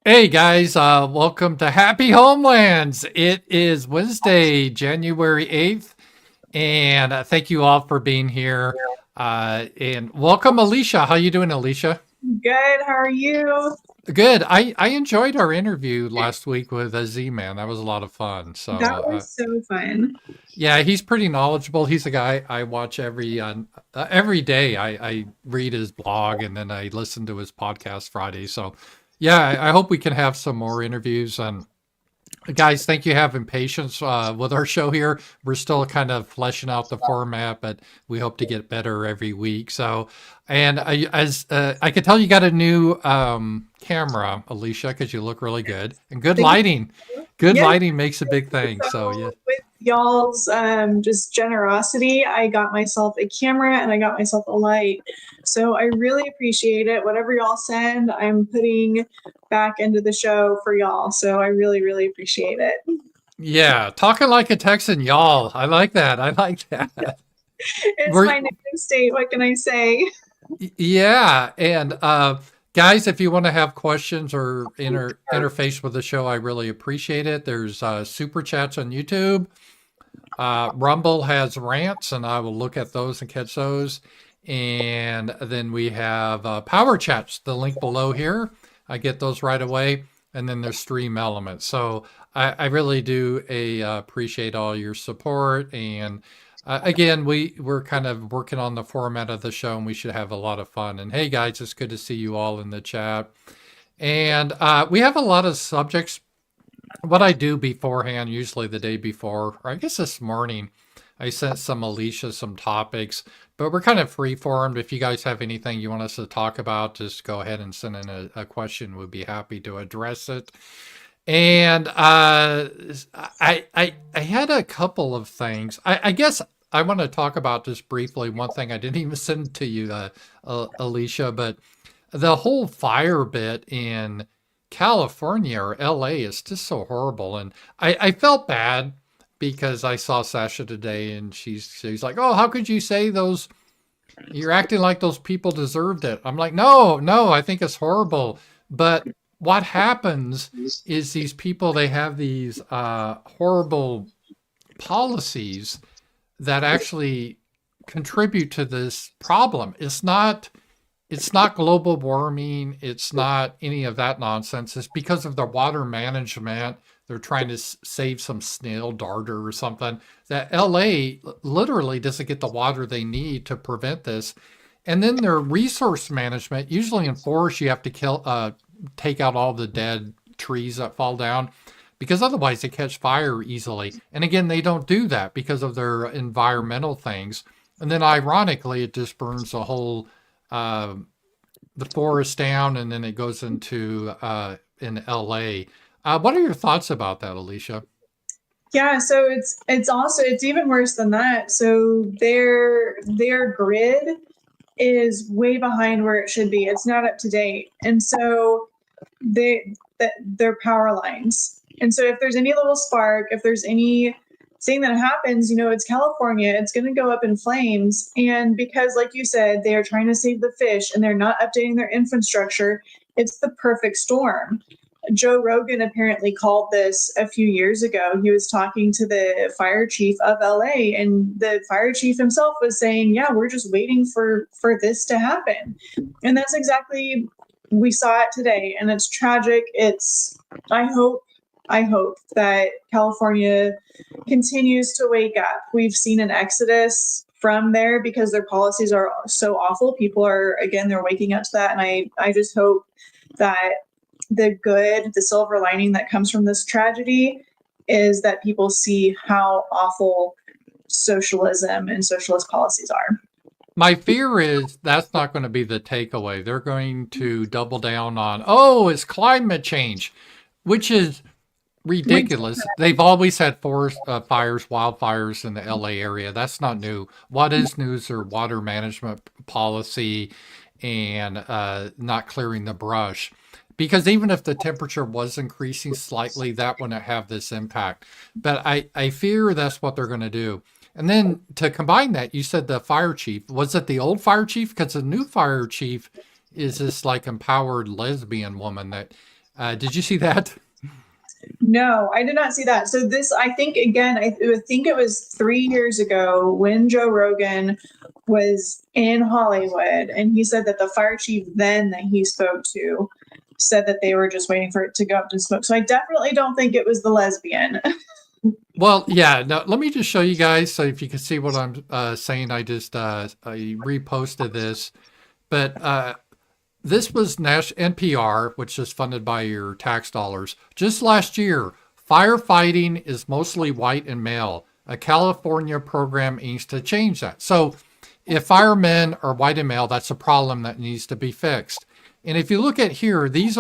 Hey guys, welcome to Happy Homelands. It is Wednesday, January 8th, and thank you all for being here. And welcome, Alicia. How you doing, Alicia? Good. How are you? Good. I enjoyed our interview last week with Z-Man. That was a lot of fun. That So, was so fun. yeah, he's pretty knowledgeable. He's a guy I watch every day. I read his blog and then I listen to his podcast Friday. So, yeah, I hope we can have some more interviews. And guys, thank you for having patience with our show here. We're still kind of fleshing out the format, but we hope to get better every week. So, and as I could tell, you got a new camera, Alicia, because you look really good and good Thank lighting. Good you. lighting makes a big thing. So, yeah. So with y'all's just generosity, I got myself a camera and I got myself a light. So I really appreciate it. Whatever y'all send, I'm putting back into the show for y'all. So I really, really appreciate it. Yeah, talking like a Texan, y'all. I like that. I like that. It's We're my native state. What can I say? Yeah, and guys, if you want to have questions or interface with the show, I really appreciate it. There's super chats on YouTube. Rumble has rants, and I will look at those and catch those. And then we have Powerchats, the link below here. I get those right away. And then there's Stream Elements. So I really do appreciate all your support. And again, we're kind of working on the format of the show, and we should have a lot of fun. And hey, guys, it's good to see you all in the chat. And we have a lot of subjects. What I do beforehand, usually the day before, or I guess this morning, I sent some Alicia some topics, but we're kind of free formed. If you guys have anything you want us to talk about, just go ahead and send in a question. We'd be happy to address it. And I had a couple of things. I guess I want to talk about just briefly. One thing I didn't even send to you, Alicia, but the whole fire bit in California or LA is just so horrible. And I felt bad because I saw Sasha today and she's like, oh, how could you say those? You're acting like those people deserved it. I'm like, no, I think it's horrible. But what happens is these people, they have these horrible policies that actually contribute to this problem. It's not global warming. It's not any of that nonsense. It's because of their water management. They're trying to save some snail darter or something. That LA literally doesn't get the water they need to prevent this. And then their resource management, usually in forests, you have to take out all the dead trees that fall down because otherwise they catch fire easily. And again, they don't do that because of their environmental things. And then ironically, it just burns uh, the forest down, and then it goes into in LA. What are your thoughts about that, Alicia? Yeah, so it's even worse than that. So their grid is way behind where it should be. It's not up to date. And so their power lines. And so if there's any little spark, if there's anything that happens, it's California, it's going to go up in flames. And because, like you said, they are trying to save the fish and they're not updating their infrastructure, it's the perfect storm. Joe Rogan apparently called this a few years ago. He was talking to the fire chief of LA, and the fire chief himself was saying, yeah, we're just waiting for this to happen. And that's exactly, we saw it today, and it's tragic. I hope that California continues to wake up. We've seen an exodus from there because their policies are so awful. People are, again, they're waking up to that. And I just hope that the silver lining that comes from this tragedy is that people see how awful socialism and socialist policies are. My fear is that's not going to be the takeaway. They're going to double down on, oh, it's climate change, which is ridiculous. They've always had forest fires, wildfires in the LA area. That's not new. What is new is their water management policy and not clearing the brush. Because even if the temperature was increasing slightly, that wouldn't have this impact. But I fear that's what they're going to do. And then to combine that, you said the fire chief. Was it the old fire chief? Because the new fire chief is this like empowered lesbian woman that Did you see that? No, I did not see that. So this, I think, again, I think it was 3 years ago when Joe Rogan was in Hollywood, and he said that the fire chief then that he spoke to said that they were just waiting for it to go up to smoke. So I definitely don't think it was the lesbian. Well, yeah. Now, let me just show you guys so if you can see what I'm saying. I reposted this, but this was NPR, which is funded by your tax dollars. Just last year, firefighting is mostly white and male. A California program aims to change that. So if firemen are white and male, that's a problem that needs to be fixed. And if you look at here, this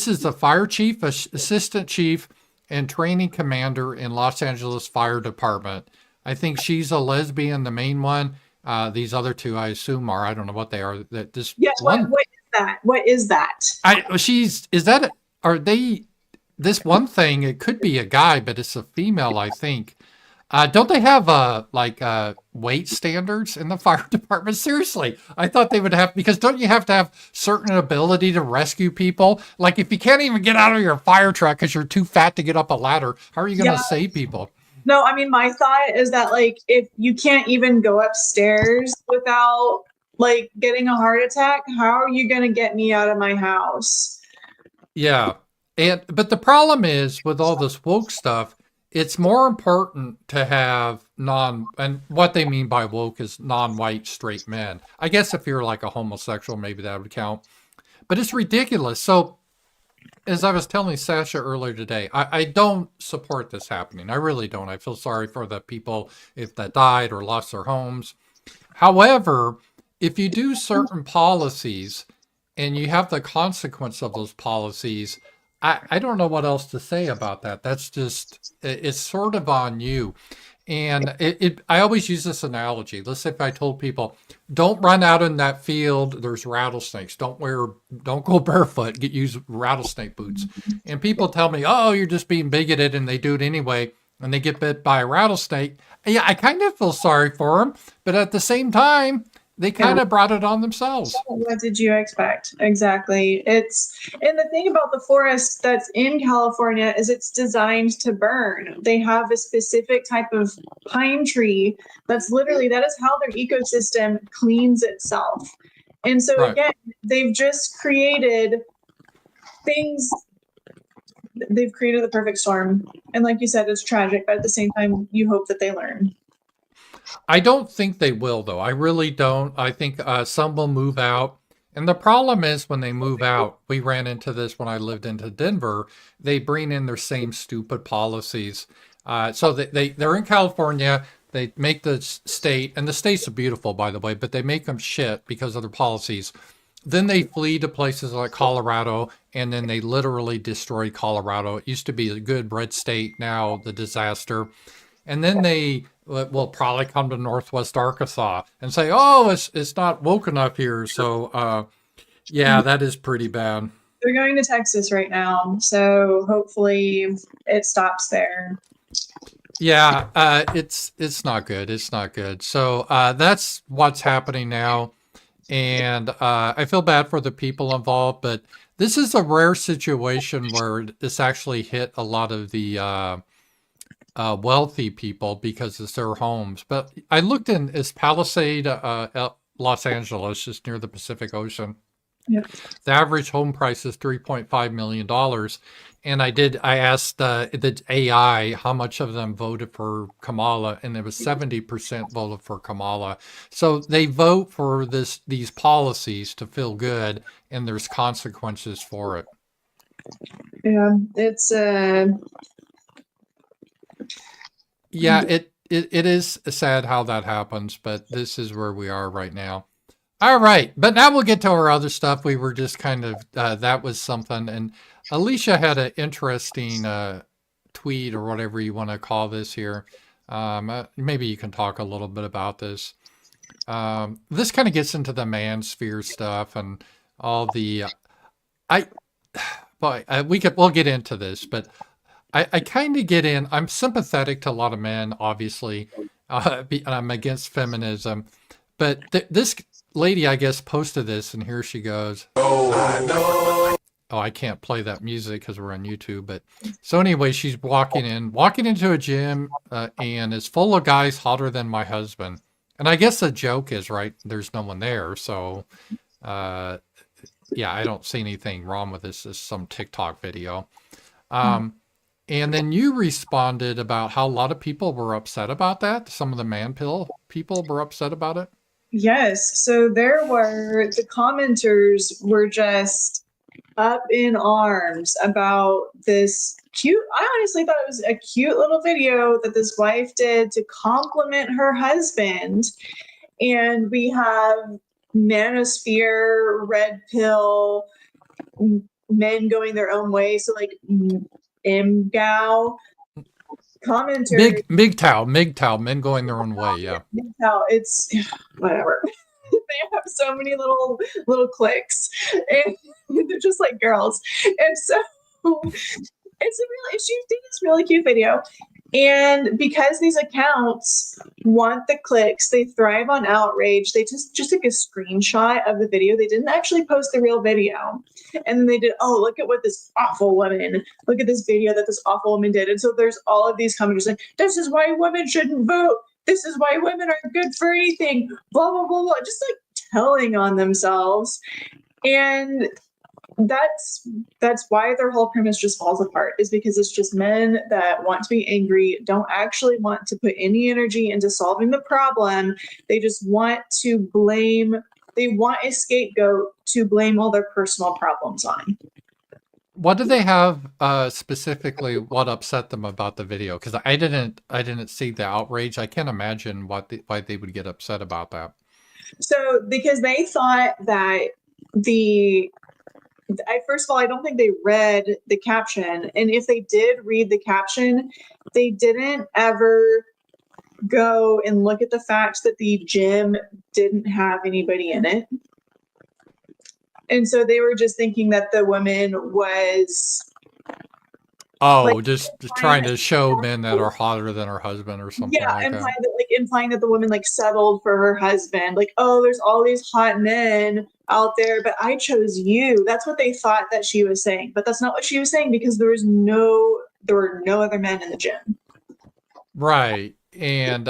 is the fire chief, assistant chief, and training commander in Los Angeles Fire Department. I think she's a lesbian, the main one. These other two, I assume, are. I don't know what they are. That this Yes. one. What is that? What is that? Are they? This one thing, it could be a guy, but it's a female, I think. Don't they have weight standards in the fire department? Seriously, I thought they would have, because don't you have to have certain ability to rescue people? Like if you can't even get out of your fire truck because you're too fat to get up a ladder, how are you going to save people? No, I mean, my thought is that like if you can't even go upstairs without like getting a heart attack, how are you going to get me out of my house? Yeah. But the problem is with all this woke stuff, it's more important to have and what they mean by woke is non-white straight men. I guess if you're like a homosexual, maybe that would count. But it's ridiculous. So as I was telling Sasha earlier today, I don't support this happening. I really don't. I feel sorry for the people that died or lost their homes. However, if you do certain policies and you have the consequence of those policies, I don't know what else to say about that. That's just, it's sort of on you. And I always use this analogy. Let's say if I told people, don't run out in that field, there's rattlesnakes. Don't go barefoot, use rattlesnake boots. And people tell me, oh, you're just being bigoted, and they do it anyway, and they get bit by a rattlesnake. Yeah, I kind of feel sorry for them, but at the same time, they kind of brought it on themselves. What did you expect? Exactly. And the thing about the forest that's in California is it's designed to burn. They have a specific type of pine tree that is how their ecosystem cleans itself. And so again, they've just created things. They've created the perfect storm. And like you said, it's tragic, but at the same time, you hope that they learn. I don't think they will, though. I really don't. I think some will move out. And the problem is when they move out, we ran into this when I lived into Denver, they bring in their same stupid policies. So they're in California. They make the state, and the states are beautiful, by the way, but they make them shit because of their policies. Then they flee to places like Colorado, and then they literally destroy Colorado. It used to be a good red state, now the disaster. And then they will probably come to Northwest Arkansas and say, oh, it's not woke enough here. So, yeah, that is pretty bad. They're going to Texas right now. So hopefully it stops there. Yeah, it's not good. It's not good. So that's what's happening now. And I feel bad for the people involved, but this is a rare situation where this actually hit a lot of the wealthy people because it's their homes. But I looked in, it's Palisade, Los Angeles, just near the Pacific Ocean. Yep. The average home price is $3.5 million. And I asked the AI how much of them voted for Kamala, and it was 70% voted for Kamala. So they vote for these policies to feel good, and there's consequences for it. Yeah, it's yeah, it is sad how that happens, but this is where we are right now. All right, but now we'll get to our other stuff. We were just kind of, that was something. And Alicia had an interesting tweet, or whatever you want to call this here. Maybe you can talk a little bit about this. This kind of gets into the manosphere stuff and all the, we'll get into this, but I kind of get in, I'm sympathetic to a lot of men, obviously. I'm against feminism, but this lady, I guess, posted this, and here she goes. Oh, I can't play that music because we're on YouTube. But so anyway, she's walking into a gym, and it's full of guys hotter than my husband. And I guess the joke is, right, there's no one there. So, uh, yeah, I don't see anything wrong with this. It's some TikTok video. Um, and then you responded about how a lot of people were upset about that. Some of the man pill people were upset about it. Yes. So the commenters were just up in arms about this cute. I honestly thought it was a cute little video that this wife did to compliment her husband. And we have manosphere, red pill, men going their own way. So like MGOW commenters. MGTOW, men going their own way. Yeah. MGTOW, it's whatever. They have so many little clicks, and they're just like girls. And so she did this really cute video. And because these accounts want the clicks, they thrive on outrage. They just took a screenshot of the video. They didn't actually post the real video. And then they did, oh, look at what this awful woman, look at this video that this awful woman did. And so there's all of these commenters like, this is why women shouldn't vote. This is why women aren't good for anything. Blah, blah, blah, blah. Just like telling on themselves. And that's why their whole premise just falls apart, is because it's just men that want to be angry, don't actually want to put any energy into solving the problem. They just want to blame, they want a scapegoat to blame all their personal problems on. What did they have specifically? What upset them about the video? Because I didn't see the outrage. I can't imagine why they would get upset about that. So because they thought that first of all, I don't think they read the caption. And if they did read the caption, they didn't ever go and look at the fact that the gym didn't have anybody in it. And so they were just thinking that the woman was... just trying to show men that are hotter than her husband or something like that. Implying that the woman settled for her husband. Like, oh, there's all these hot men out there, but I chose you. That's what they thought that she was saying. But that's not what she was saying, because there were no other men in the gym. Right. And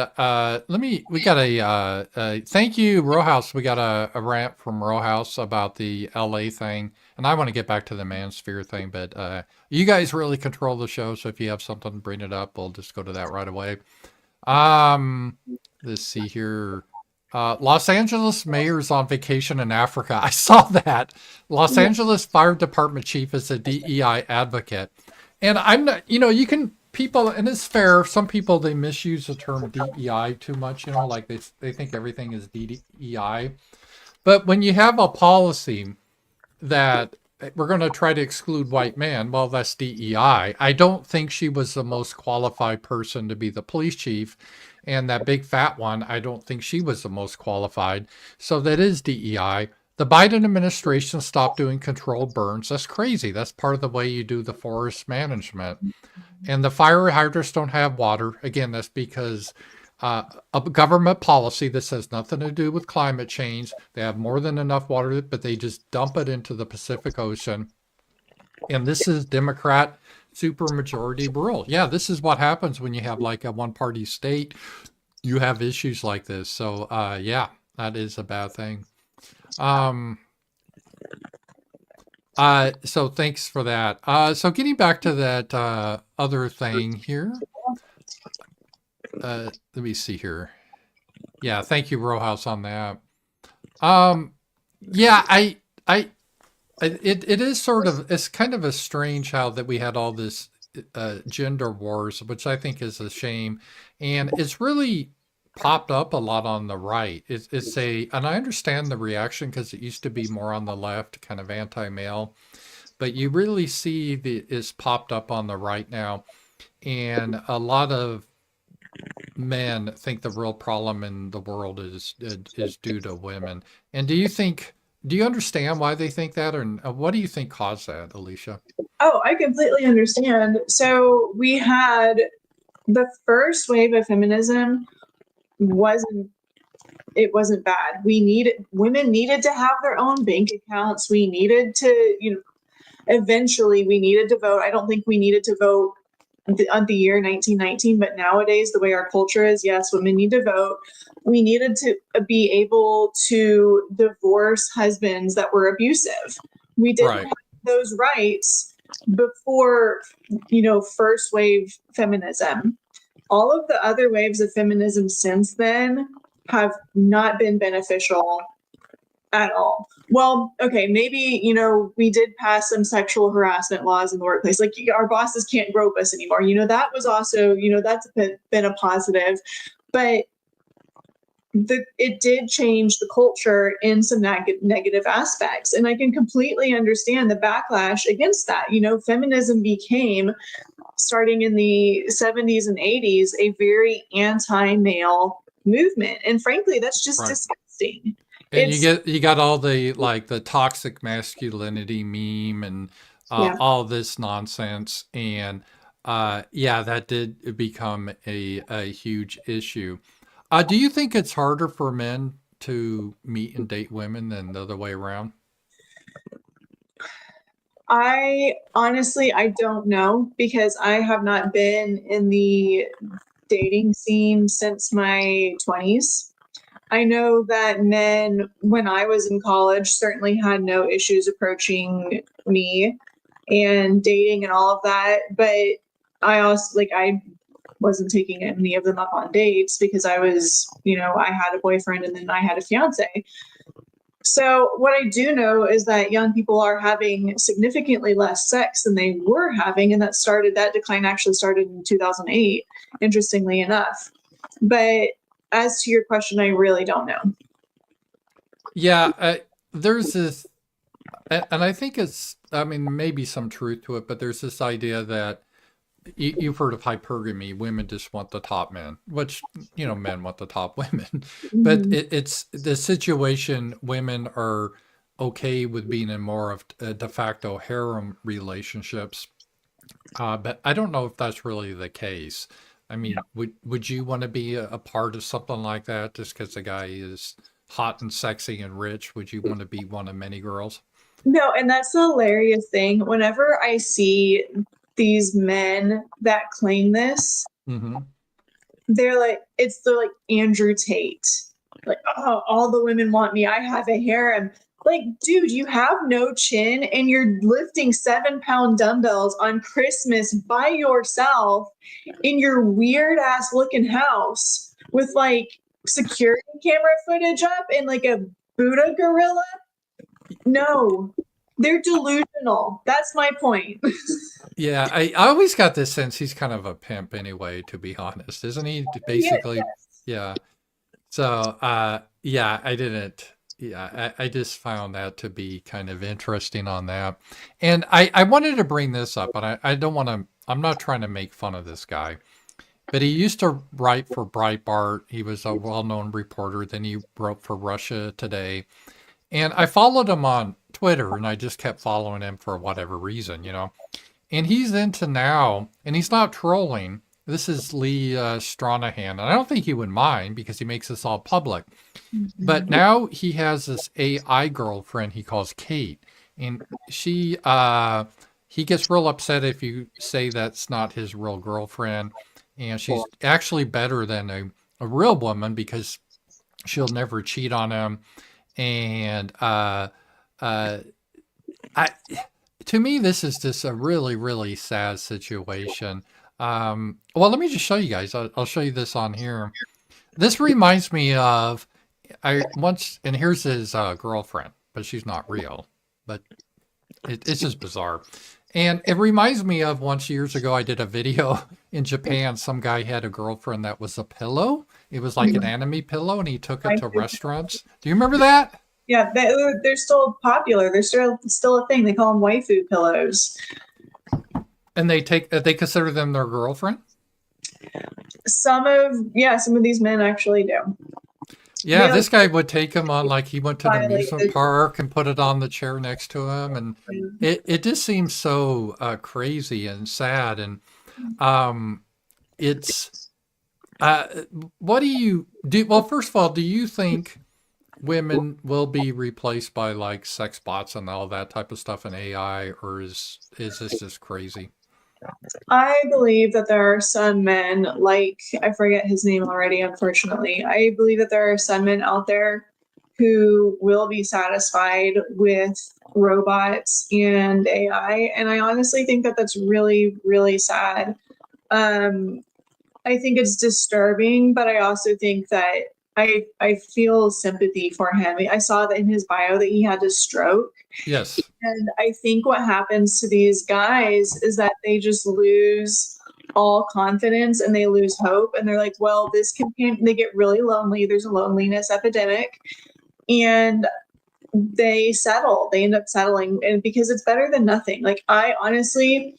we got a thank you, Rowhouse. We got a rant from Rowhouse about the LA thing. And I want to get back to the manosphere thing, but you guys really control the show. So if you have something, bring it up. We'll just go to that right away. Let's see here. Los Angeles mayor's on vacation in Africa. I saw that. Los Angeles Fire Department chief is a DEI advocate. And I'm not, you can, people, and it's fair, some people, they misuse the term DEI too much, like they think everything is DEI. But when you have a policy that we're going to try to exclude white men, well, that's DEI. I don't think she was the most qualified person to be the police chief. And that big fat one, I don't think she was the most qualified. So that is DEI. The Biden administration stopped doing controlled burns. That's crazy. That's part of the way you do the forest management. And the fire hydrants don't have water. Again, that's because a government policy that has nothing to do with climate change. They have more than enough water, but they just dump it into the Pacific Ocean. And this is Democrat supermajority rule. Yeah, this is what happens when you have like a one-party state. You have issues like this. So, yeah, that is a bad thing. So thanks for that. So getting back to that other thing here. Let me see here. Yeah, thank you, Rowhouse, on that. Yeah, it is sort of, it's kind of a strange how that we had all this gender wars, which I think is a shame, and it's really popped up a lot on the right. And I understand the reaction because it used to be more on the left, kind of anti-male, but you really see it's popped up on the right now, and a lot of men think the real problem in the world is due to women. And do you understand why they think that, or what do you think caused that, Alicia? Oh, I completely understand. So we had the first wave of feminism wasn't bad. Women needed to have their own bank accounts. We needed to, eventually we needed to vote. I don't think we needed to vote on the year 1919, but nowadays, the way our culture is, yes, women need to vote. We needed to be able to divorce husbands that were abusive. We didn't Right. have those rights before, first wave feminism. All of the other waves of feminism since then have not been beneficial at all. Well, okay, maybe, we did pass some sexual harassment laws in the workplace. Like, our bosses can't grope us anymore. That was also, that's been a positive. But it did change the culture in some negative aspects. And I can completely understand the backlash against that. Feminism became, starting in the 70s and 80s, a very anti-male movement. And frankly, that's just disgusting. And you got all the the toxic masculinity meme and all this nonsense, and that did become a huge issue. Do you think it's harder for men to meet and date women than the other way around? I don't know, because I have not been in the dating scene since my 20s. I know that men, when I was in college, certainly had no issues approaching me and dating and all of that. But I also, I wasn't taking any of them up on dates because I was, I had a boyfriend and then I had a fiance. So what I do know is that young people are having significantly less sex than they were having. And that decline actually started in 2008, interestingly enough. But as to your question, I really don't know. Yeah, there's this, and I think maybe some truth to it, but there's this idea that you've heard of hypergamy. Women just want the top men, which, men want the top women. But it's the situation, women are okay with being in more of de facto harem relationships. But I don't know if that's really the case. I mean, would you want to be a part of something like that just because the guy is hot and sexy and rich? Would you want to be one of many girls? No, and that's the hilarious thing. Whenever I see these men that claim this, Mm-hmm. they're like Andrew Tate. Like, oh, all the women want me. I have a harem. Like, dude, you have no chin and you're lifting 7-pound dumbbells on Christmas by yourself in your weird ass looking house with security camera footage up and a Buddha gorilla. No, they're delusional. That's my point. Yeah, I always got this sense he's kind of a pimp anyway, to be honest, isn't he? Basically, yeah. So, I didn't. Yeah, I just found that to be kind of interesting on that. And I wanted to bring this up, but I don't want to, I'm not trying to make fun of this guy, but he used to write for Breitbart. He was a well-known reporter. Then he wrote for Russia Today. And I followed him on Twitter and I just kept following him for whatever reason, And he's into now, and he's not trolling. This is Lee Stranahan. And I don't think he would mind because he makes this all public. But now he has this AI girlfriend he calls Kate. And he gets real upset if you say that's not his real girlfriend. And she's actually better than a real woman because she'll never cheat on him. And to me, this is just a really, really sad situation. Well, let me just show you guys. I'll show you this on here. This reminds me of and here's his girlfriend, but she's not real. But it's just bizarre. And it reminds me of once years ago, I did a video in Japan. Some guy had a girlfriend that was a pillow. It was like an anime pillow, and he took it to restaurants. Do you remember that? Yeah, they're still popular. They're still a thing. They call them waifu pillows. And they consider them their girlfriend? Some of these men actually do. Yeah, this guy would take him on, he went to the amusement park and put it on the chair next to him. And it just seems so crazy and sad. And it's, what do you do? Well, first of all, do you think women will be replaced by like sex bots and all that type of stuff in AI, or is this just crazy? I believe that there are some men, like, I forget his name already, unfortunately. I believe that there are some men out there who will be satisfied with robots and AI. And I honestly think that that's really, really sad. Um, I think it's disturbing, but I also think that I feel sympathy for him. I saw that in his bio that he had a stroke. Yes. And I think what happens to these guys is that they just lose all confidence and they lose hope. And they're like, well, this companion, they get really lonely. There's a loneliness epidemic. And they settle, they end up settling. And because it's better than nothing. Like, I honestly,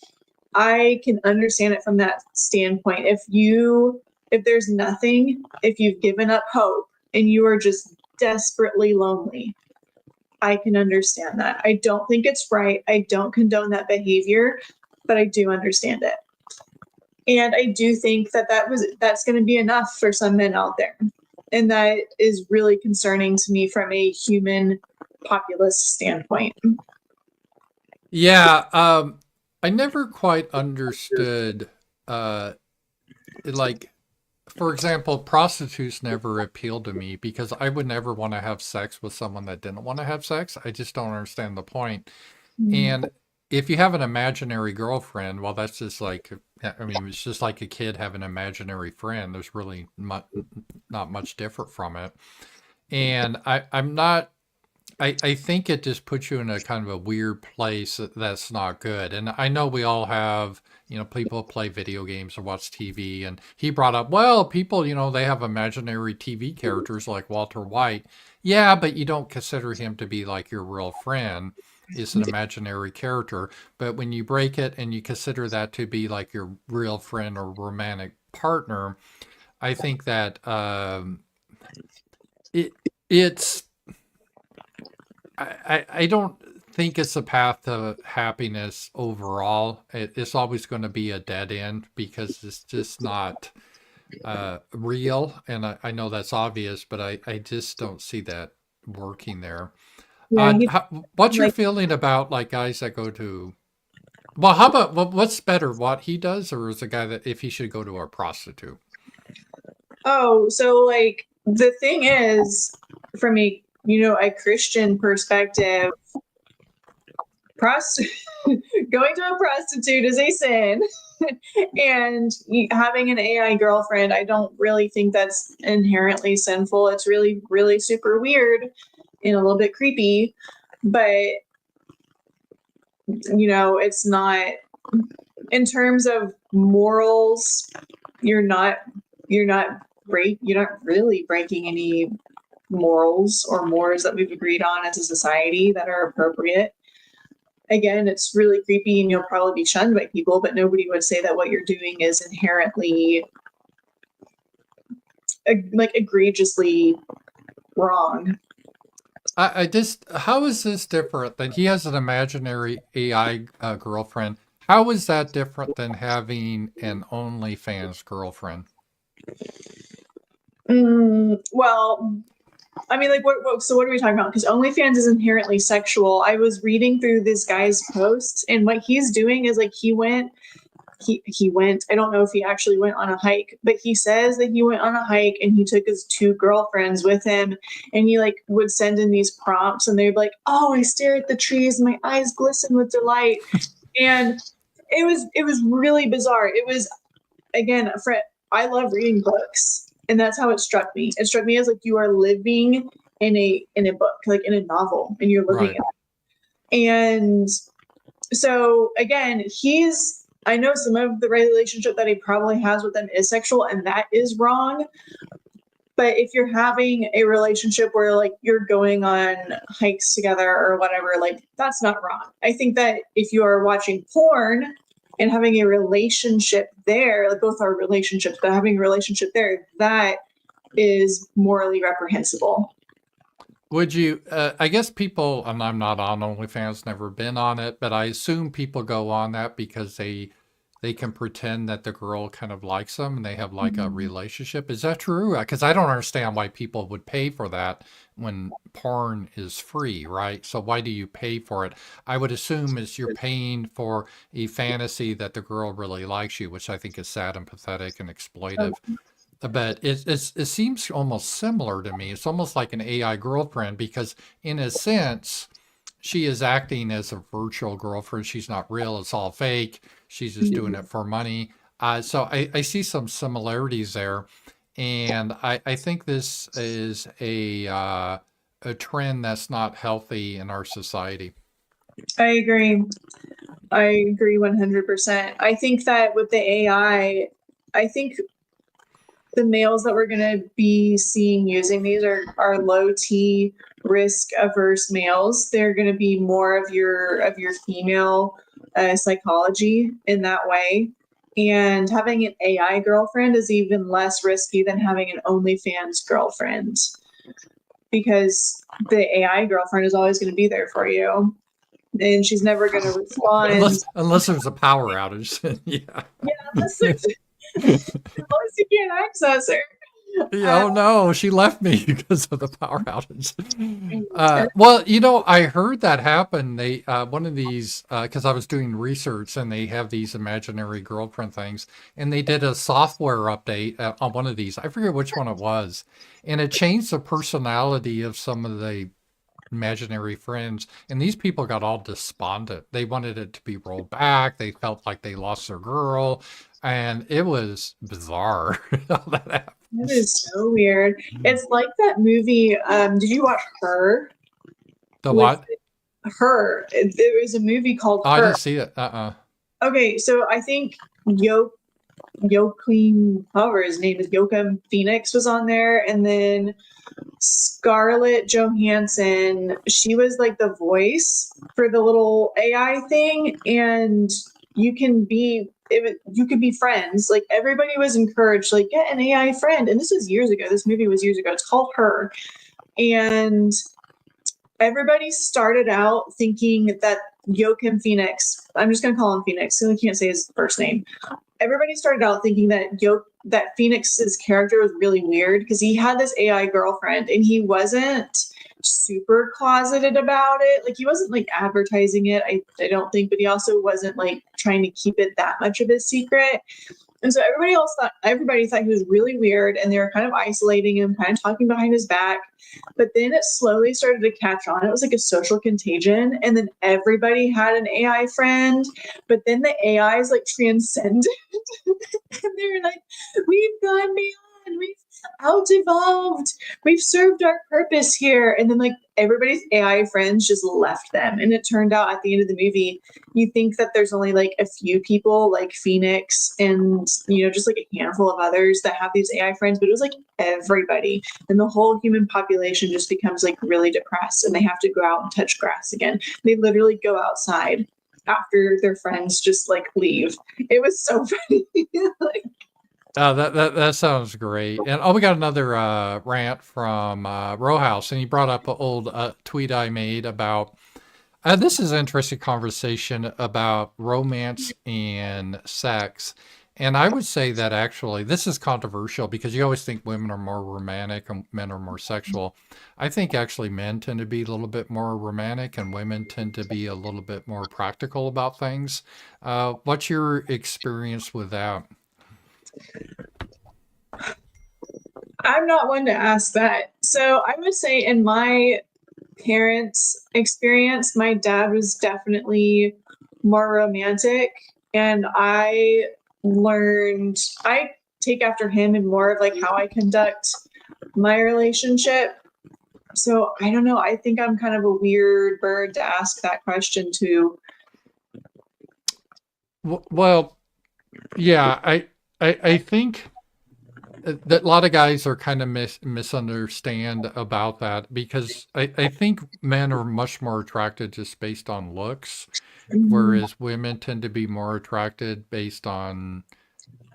I can understand it from that standpoint. If there's nothing, if you've given up hope and you are just desperately lonely, I can understand that. I don't think it's right. I don't condone that behavior, but I do understand it. And I do think that that's going to be enough for some men out there. And that is really concerning to me from a human populace standpoint. Yeah, I never quite understood, like, for example, prostitutes never appealed to me because I would never want to have sex with someone that didn't want to have sex. I just don't understand the point. And if you have an imaginary girlfriend, well, that's just like, I mean, it's just like a kid having an imaginary friend. There's really not much different from it. And I'm not, I think it just puts you in a kind of a weird place that's not good. And I know we all have, people play video games or watch TV. And he brought up, well, people, they have imaginary TV characters like Walter White. Yeah, but you don't consider him to be like your real friend. It's an imaginary character. But when you break it and you consider that to be like your real friend or romantic partner, I think that it it's I don't think it's a path to happiness overall. It's always going to be a dead end because it's just not real. And I know that's obvious, but I just don't see that working there. Yeah, he What's your like feeling about like guys that go to, well, how about what's better, what he does, or is a guy that if he should go to a prostitute? oh, so like the thing is, from a Christian perspective, prost- going to a prostitute is a sin. And having an AI girlfriend, I don't really think that's inherently sinful. It's really, really super weird and a little bit creepy, but it's not, in terms of morals, you're not you're not really breaking any morals or mores that we've agreed on as a society that are appropriate. Again, it's really creepy and you'll probably be shunned by people, but nobody would say that what you're doing is inherently like egregiously wrong. I just, how is this different than he has an imaginary AI girlfriend? How is that different than having an OnlyFans girlfriend? Well, I mean, like, so what are we talking about? Because OnlyFans is inherently sexual. I was reading through this guy's posts, and what he's doing is like he went. I don't know if he actually went on a hike, but he says that he went on a hike and he took his two girlfriends with him, and he like would send in these prompts, and they'd be like, "Oh, I stare at the trees, and my eyes glisten with delight," and it was really bizarre. It was, again, Fred, I love reading books, and that's how it struck me. It struck me as like you are living in a book, like in a novel, and you're living Right. it. And so again, I know some of the relationship that he probably has with them is sexual, and that is wrong. But if you're having a relationship where like you're going on hikes together or whatever, like that's not wrong. I think that if you are watching porn and having a relationship there, like both are relationships, but having a relationship there, that is morally reprehensible. Would you, I guess people, and I'm not on OnlyFans, never been on it, but I assume people go on that because they they can pretend that the girl kind of likes them and they have like a Mhm. relationship. Is that true? Because I don't understand why people would pay for that when porn is free, right? So why do you pay for it? I would assume is you're paying for a fantasy that the girl really likes you, which I think is sad and pathetic and Oh, exploitive. But it seems almost similar to me. It's almost like an AI girlfriend because, in a sense, she is acting as a virtual girlfriend. She's not real. It's all fake. She's just doing mhm. it for money. So I see some similarities there, and I think this is a trend that's not healthy in our society. I agree. I agree 100%. I think that with the I think the males that we're going to be seeing using these are low T risk averse males. They're going to be more of your female psychology in that way. And having an AI girlfriend is even less risky than having an OnlyFans girlfriend because the AI girlfriend is always going to be there for you and she's never going to respond. Unless there's a power outage. Yeah. Yeah, unless there's unless you can't access her. Yeah, Uh, oh no, she left me because of the power outage. Well, I heard that happen. They one of these because I was doing research and they have these imaginary girlfriend things, and they did a software update on one of these. I forget which one it was, and it changed the personality of some of the imaginary friends, and these people got all despondent. They wanted it to be rolled back. They felt like they lost their girl, and it was bizarre how that that happens. is so weird. It's like that movie. Did you watch Her? The With what? Her, there was a movie called Oh, I Her. didn't see it. Uh-uh. Okay, so I think Joaquin, however his name is, Joaquin Phoenix was on there, and then Scarlett Johansson. She was like the voice for the little AI thing, and you can be you could be friends. Like everybody was encouraged, like get an AI friend. And this was years ago. This movie was years ago. It's called Her, and everybody started out thinking that Joaquin Phoenix. I'm just gonna call him Phoenix because I can't say his first name. Everybody started out thinking that Phoenix's character was really weird because he had this AI girlfriend and he wasn't super closeted about it. Like he wasn't like advertising it, I don't think, but he also wasn't like trying to keep it that much of a secret. And so everybody thought he was really weird and they were kind of isolating him, kind of talking behind his back. But then it slowly started to catch on. It was like a social contagion. And then everybody had an AI friend. But then the AIs like transcended and they were like, we've gone beyond, we've out evolved, we've served our purpose here. And then like everybody's AI friends just left them. And it turned out at the end of the movie, you think that there's only like a few people like Phoenix and just like a handful of others that have these AI friends, but it was like everybody. And the whole human population just becomes like really depressed and they have to go out and touch grass again. They literally go outside after their friends just like leave. It was so funny. Like, That sounds great. And we got another rant from Rowhouse, and he brought up an old tweet I made about. This is an interesting conversation about romance and sex. And I would say that actually, this is controversial because you always think women are more romantic and men are more sexual. I think actually men tend to be a little bit more romantic and women tend to be a little bit more practical about things. What's your experience with that? I'm not one to ask that. So I would say in my parents' experience, my dad was definitely more romantic. And I take after him in more of like how I conduct my relationship. So I don't know. I think I'm kind of a weird bird to ask that question to. Well, yeah, I think that a lot of guys are kind of misunderstand about that because I think men are much more attracted just based on looks, whereas women tend to be more attracted based on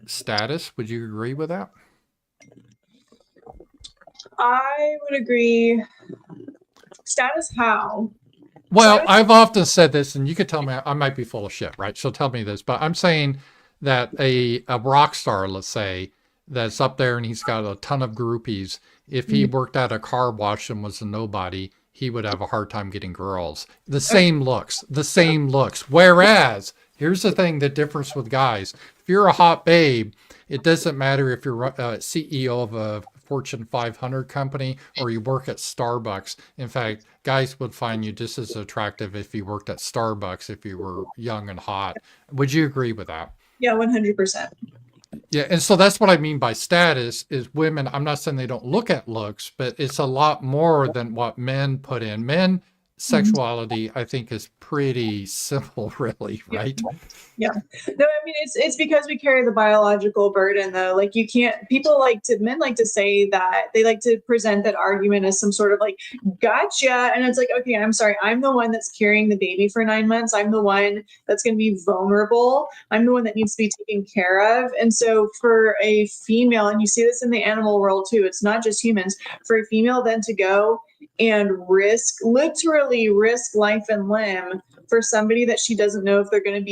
status. Would you agree with that? I would agree. Status how? So I Well, would I've often said this, and you could tell me I might be full of shit, right? So tell me this, but I'm saying that a rock star, let's say, that's up there and he's got a ton of groupies, if he worked at a car wash and was a nobody, he would have a hard time getting girls. The same looks, the same looks. Whereas, here's the thing that differs with guys. If you're a hot babe, it doesn't matter if you're a CEO of a Fortune 500 company or you work at Starbucks. In fact, guys would find you just as attractive if you worked at Starbucks if you were young and hot. Would you agree with that? Yeah, 100%. Yeah, and so that's what I mean by status is women. I'm not saying they don't look at looks, but it's a lot more than what men put in. Men sexuality, I think, is pretty simple, really, right? Yeah. No, I mean it's because we carry the biological burden though. Like you can't men like to say that they like to present that argument as some sort of like gotcha. And it's like, okay, I'm sorry, I'm the one that's carrying the baby for 9 months. I'm the one that's gonna be vulnerable. I'm the one that needs to be taken care of. And so for a female, and you see this in the animal world too, it's not just humans, for a female then to go and literally risk life and limb for somebody that she doesn't know if they're going to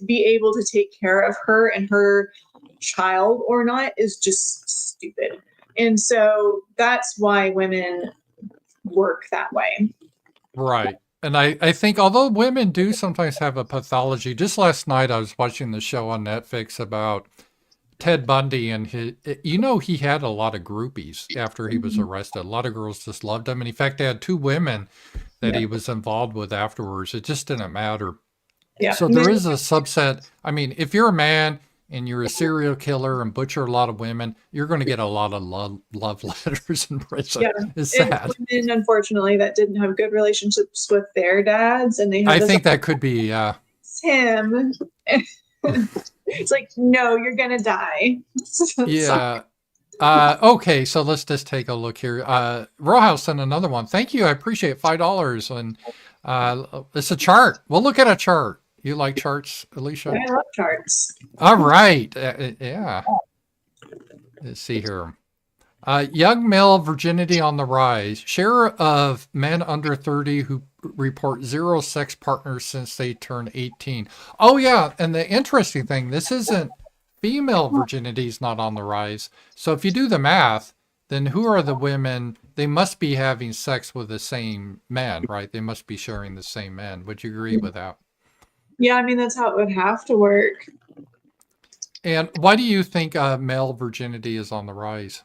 be able to take care of her and her child or not is just stupid. And so that's why women work that way. Right. And I think although women do sometimes have a pathology, just last night I was watching the show on Netflix about Ted Bundy and he had a lot of groupies after he was arrested. A lot of girls just loved him. And in fact, they had two women that he was involved with afterwards. It just didn't matter. Yeah. So there is a subset. I mean, if you're a man and you're a serial killer and butcher a lot of women, you're going to get a lot of love letters in prison. Yeah. It's sad. Women, unfortunately, that didn't have good relationships with their dads. And they had I think that could be... him. It's like, no, you're going to die. Yeah. Okay, so let's just take a look here. Rojas sent another one. Thank you. I appreciate $5. And it's a chart. We'll look at a chart. You like charts, Alicia? I love charts. All right. Yeah. Let's see here. Young male virginity on the rise. Share of men under 30 who report 0 sex partners since they turned 18. Oh, yeah. And the interesting thing, this isn't female virginity is not on the rise. So if you do the math, then who are the women? They must be having sex with the same men, right? They must be sharing the same men. Would you agree with that? Yeah, I mean, that's how it would have to work. And why do you think male virginity is on the rise?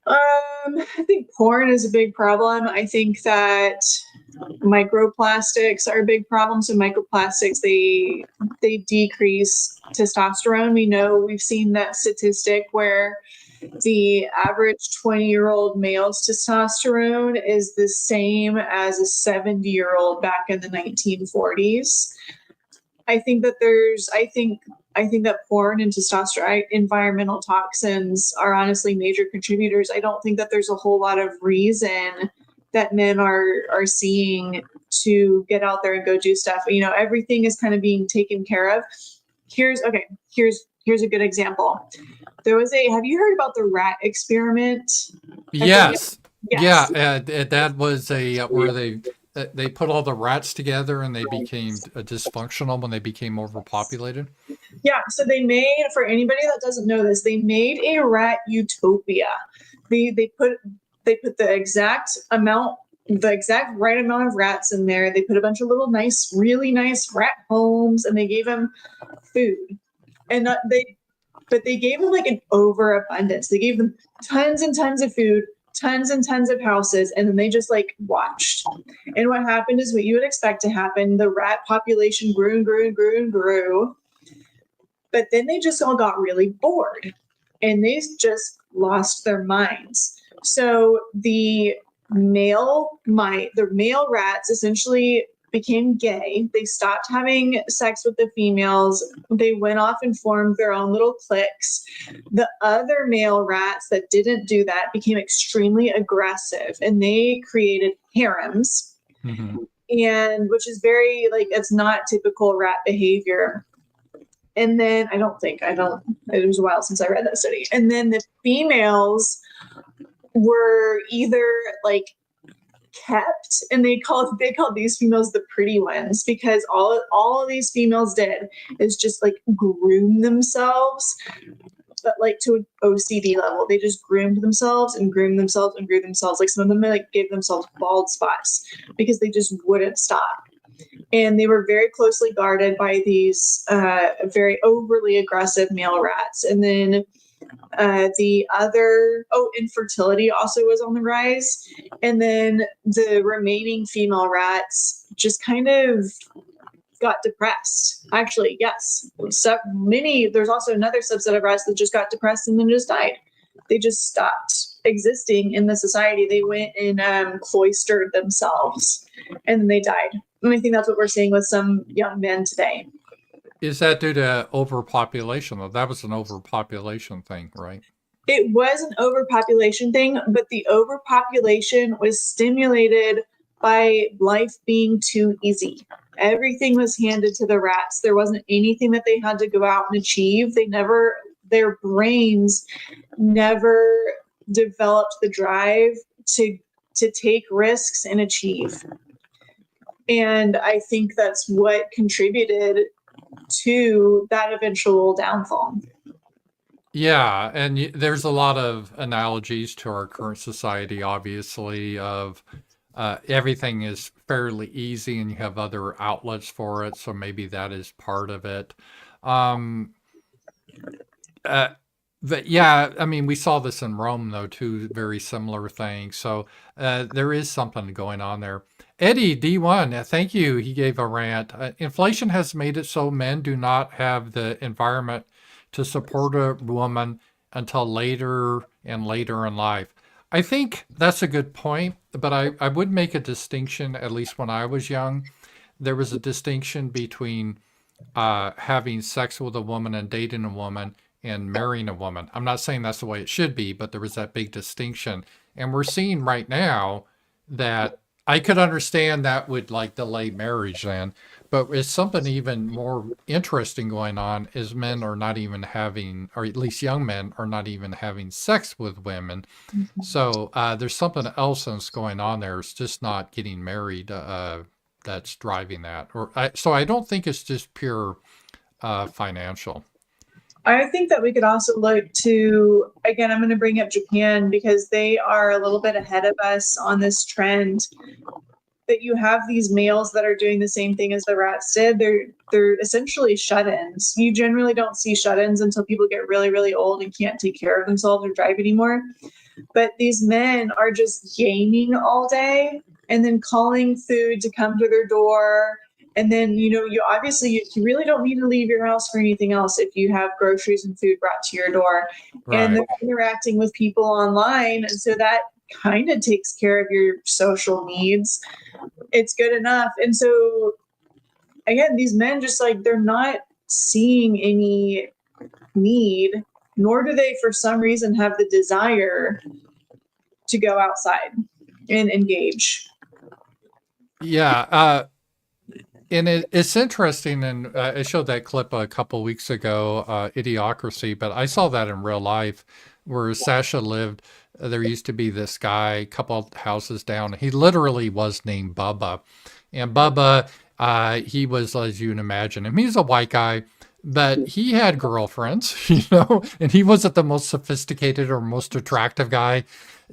I think porn is a big problem. I think that microplastics are a big problem. So microplastics, they decrease testosterone. We've seen that statistic where the average 20-year-old male's testosterone is the same as a 70-year-old back in the 1940s. I think that porn and testosterone, environmental toxins are honestly major contributors. I don't think that there's a whole lot of reason that men are seeing to get out there and go do stuff. Everything is kind of being taken care of. Here's a good example. Have you heard about the rat experiment? Yes. Yeah. That was where they put all the rats together and they became dysfunctional when they became overpopulated. Yeah. So they made, for anybody that doesn't know this, they made a rat utopia. They put the exact right amount of rats in there. They put a bunch of little really nice rat homes, and they gave them food. And they gave them like an overabundance. They gave them tons and tons of food, tons and tons of houses, and then they just like watched. And what happened is what you would expect to happen. The rat population grew and grew and grew and grew. But then they just all got really bored, and they just lost their minds. So the male rats essentially became gay. They stopped having sex with the females. They went off and formed their own little cliques. The other male rats that didn't do that became extremely aggressive, and they created harems. Mm-hmm. And which is very it's not typical rat behavior. And then it was a while since I read that study. And then the females were either kept, and they called these females the pretty ones, because all of these females did is just like groom themselves, but like to an OCD level. They just groomed themselves and groomed themselves and groomed themselves. Like some of them like gave themselves bald spots because they just wouldn't stop. And they were very closely guarded by these very overly aggressive male rats. And then infertility also was on the rise. And then the remaining female rats just kind of got depressed. Actually, yes. So there's also another subset of rats that just got depressed and then just died. They just stopped existing in the society. They went and cloistered themselves, and then they died. And I think that's what we're seeing with some young men today. Is that due to overpopulation, though? That was an overpopulation thing, right? It was an overpopulation thing, but the overpopulation was stimulated by life being too easy. Everything was handed to the rats. There wasn't anything that they had to go out and achieve. Their brains never developed the drive to take risks and achieve. And I think that's what contributed to that eventual downfall. Yeah, and there's a lot of analogies to our current society, obviously, of everything is fairly easy and you have other outlets for it, so maybe that is part of it. Um, uh, but yeah, I mean, we saw this in Rome, though, too, very similar things. So there is something going on there. Eddie, D1, thank you. He gave a rant. Inflation has made it so men do not have the environment to support a woman until later and later in life. I think that's a good point, but I would make a distinction, at least when I was young. There was a distinction between having sex with a woman and dating a woman and marrying a woman. I'm not saying that's the way it should be, but there was that big distinction. And we're seeing right now that I could understand that would like delay marriage then, but it's something even more interesting going on is men are not even having, or at least young men are not even having sex with women. Mm-hmm. So there's something else that's going on there. It's just not getting married that's driving that. So I don't think it's just pure financial. I think that we could also look to, again, I'm going to bring up Japan because they are a little bit ahead of us on this trend, that you have these males that are doing the same thing as the rats did. They're essentially shut-ins. You generally don't see shut-ins until people get really, really old and can't take care of themselves or drive anymore. But these men are just gaming all day and then calling food to come to their door. And then, you really don't need to leave your house for anything else if you have groceries and food brought to your door. Right. And they're interacting with people online. And so that kind of takes care of your social needs. It's good enough. And so, again, these men just they're not seeing any need, nor do they, for some reason, have the desire to go outside and engage. Yeah. And it's interesting, and I showed that clip a couple weeks ago, Idiocracy, but I saw that in real life where Sasha lived. There used to be this guy a couple houses down. He literally was named Bubba. And Bubba, he was, as you can imagine, and he's a white guy, but he had girlfriends, and he wasn't the most sophisticated or most attractive guy.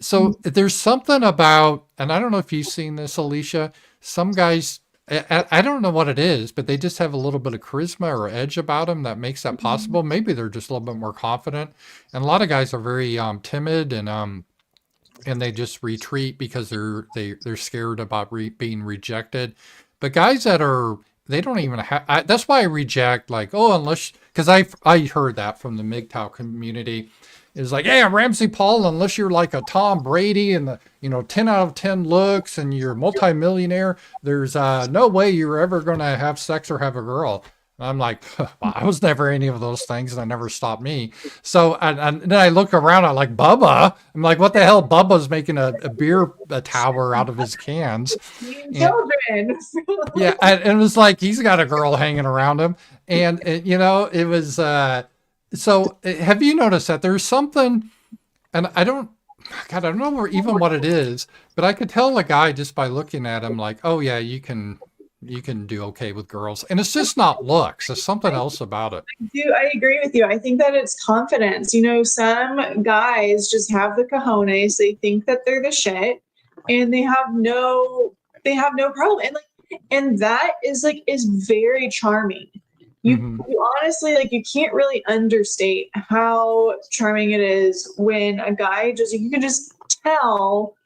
So there's something about, and I don't know if you've seen this, Alicia, some guys, I don't know what it is, but they just have a little bit of charisma or edge about them that makes that possible. Maybe they're just a little bit more confident. And a lot of guys are very timid and they just retreat because they're scared about being rejected. But guys that they don't even have. That's why I reject unless because I heard that from the MGTOW community. It's like, hey, I'm Ramsey Paul, unless you're like a Tom Brady and 10 out of 10 looks and you're a multimillionaire, there's no way you're ever going to have sex or have a girl. And I'm like, well, I was never any of those things and that never stopped me. So and then I look around, I'm like, Bubba. I'm like, what the hell? Bubba's making a beer tower out of his cans. Children. Yeah, and it was like, he's got a girl hanging around him. And, it was... So have you noticed that there's something, and I don't, God, I don't know even what it is, but I could tell a guy just by looking at him like, oh yeah, you can do okay with girls. And it's just not looks. There's something else about it. I agree with you. I think that it's confidence. You know, some guys just have the cojones. They think that they're the shit, and they have no problem. And like, and that is like is very charming. Hmm. You honestly like you can't really understate how charming it is when a guy just you can just tell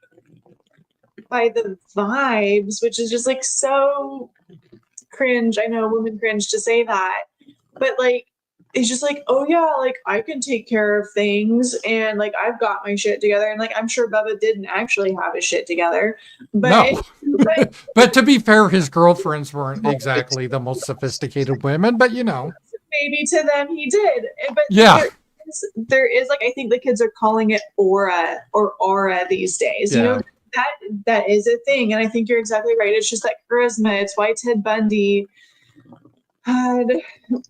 by the vibes, which is just like so cringe. I know women cringe to say that, but like it's just like, oh yeah, like I can take care of things and like I've got my shit together. And like I'm sure Bubba didn't actually have his shit together. No, But but to be fair, his girlfriends weren't exactly the most sophisticated women, but you know, maybe to them he did. But yeah, there is like I think the kids are calling it aura these days. You know, yeah. that is a thing. And I think you're exactly right. It's just that charisma. It's why Ted Bundy had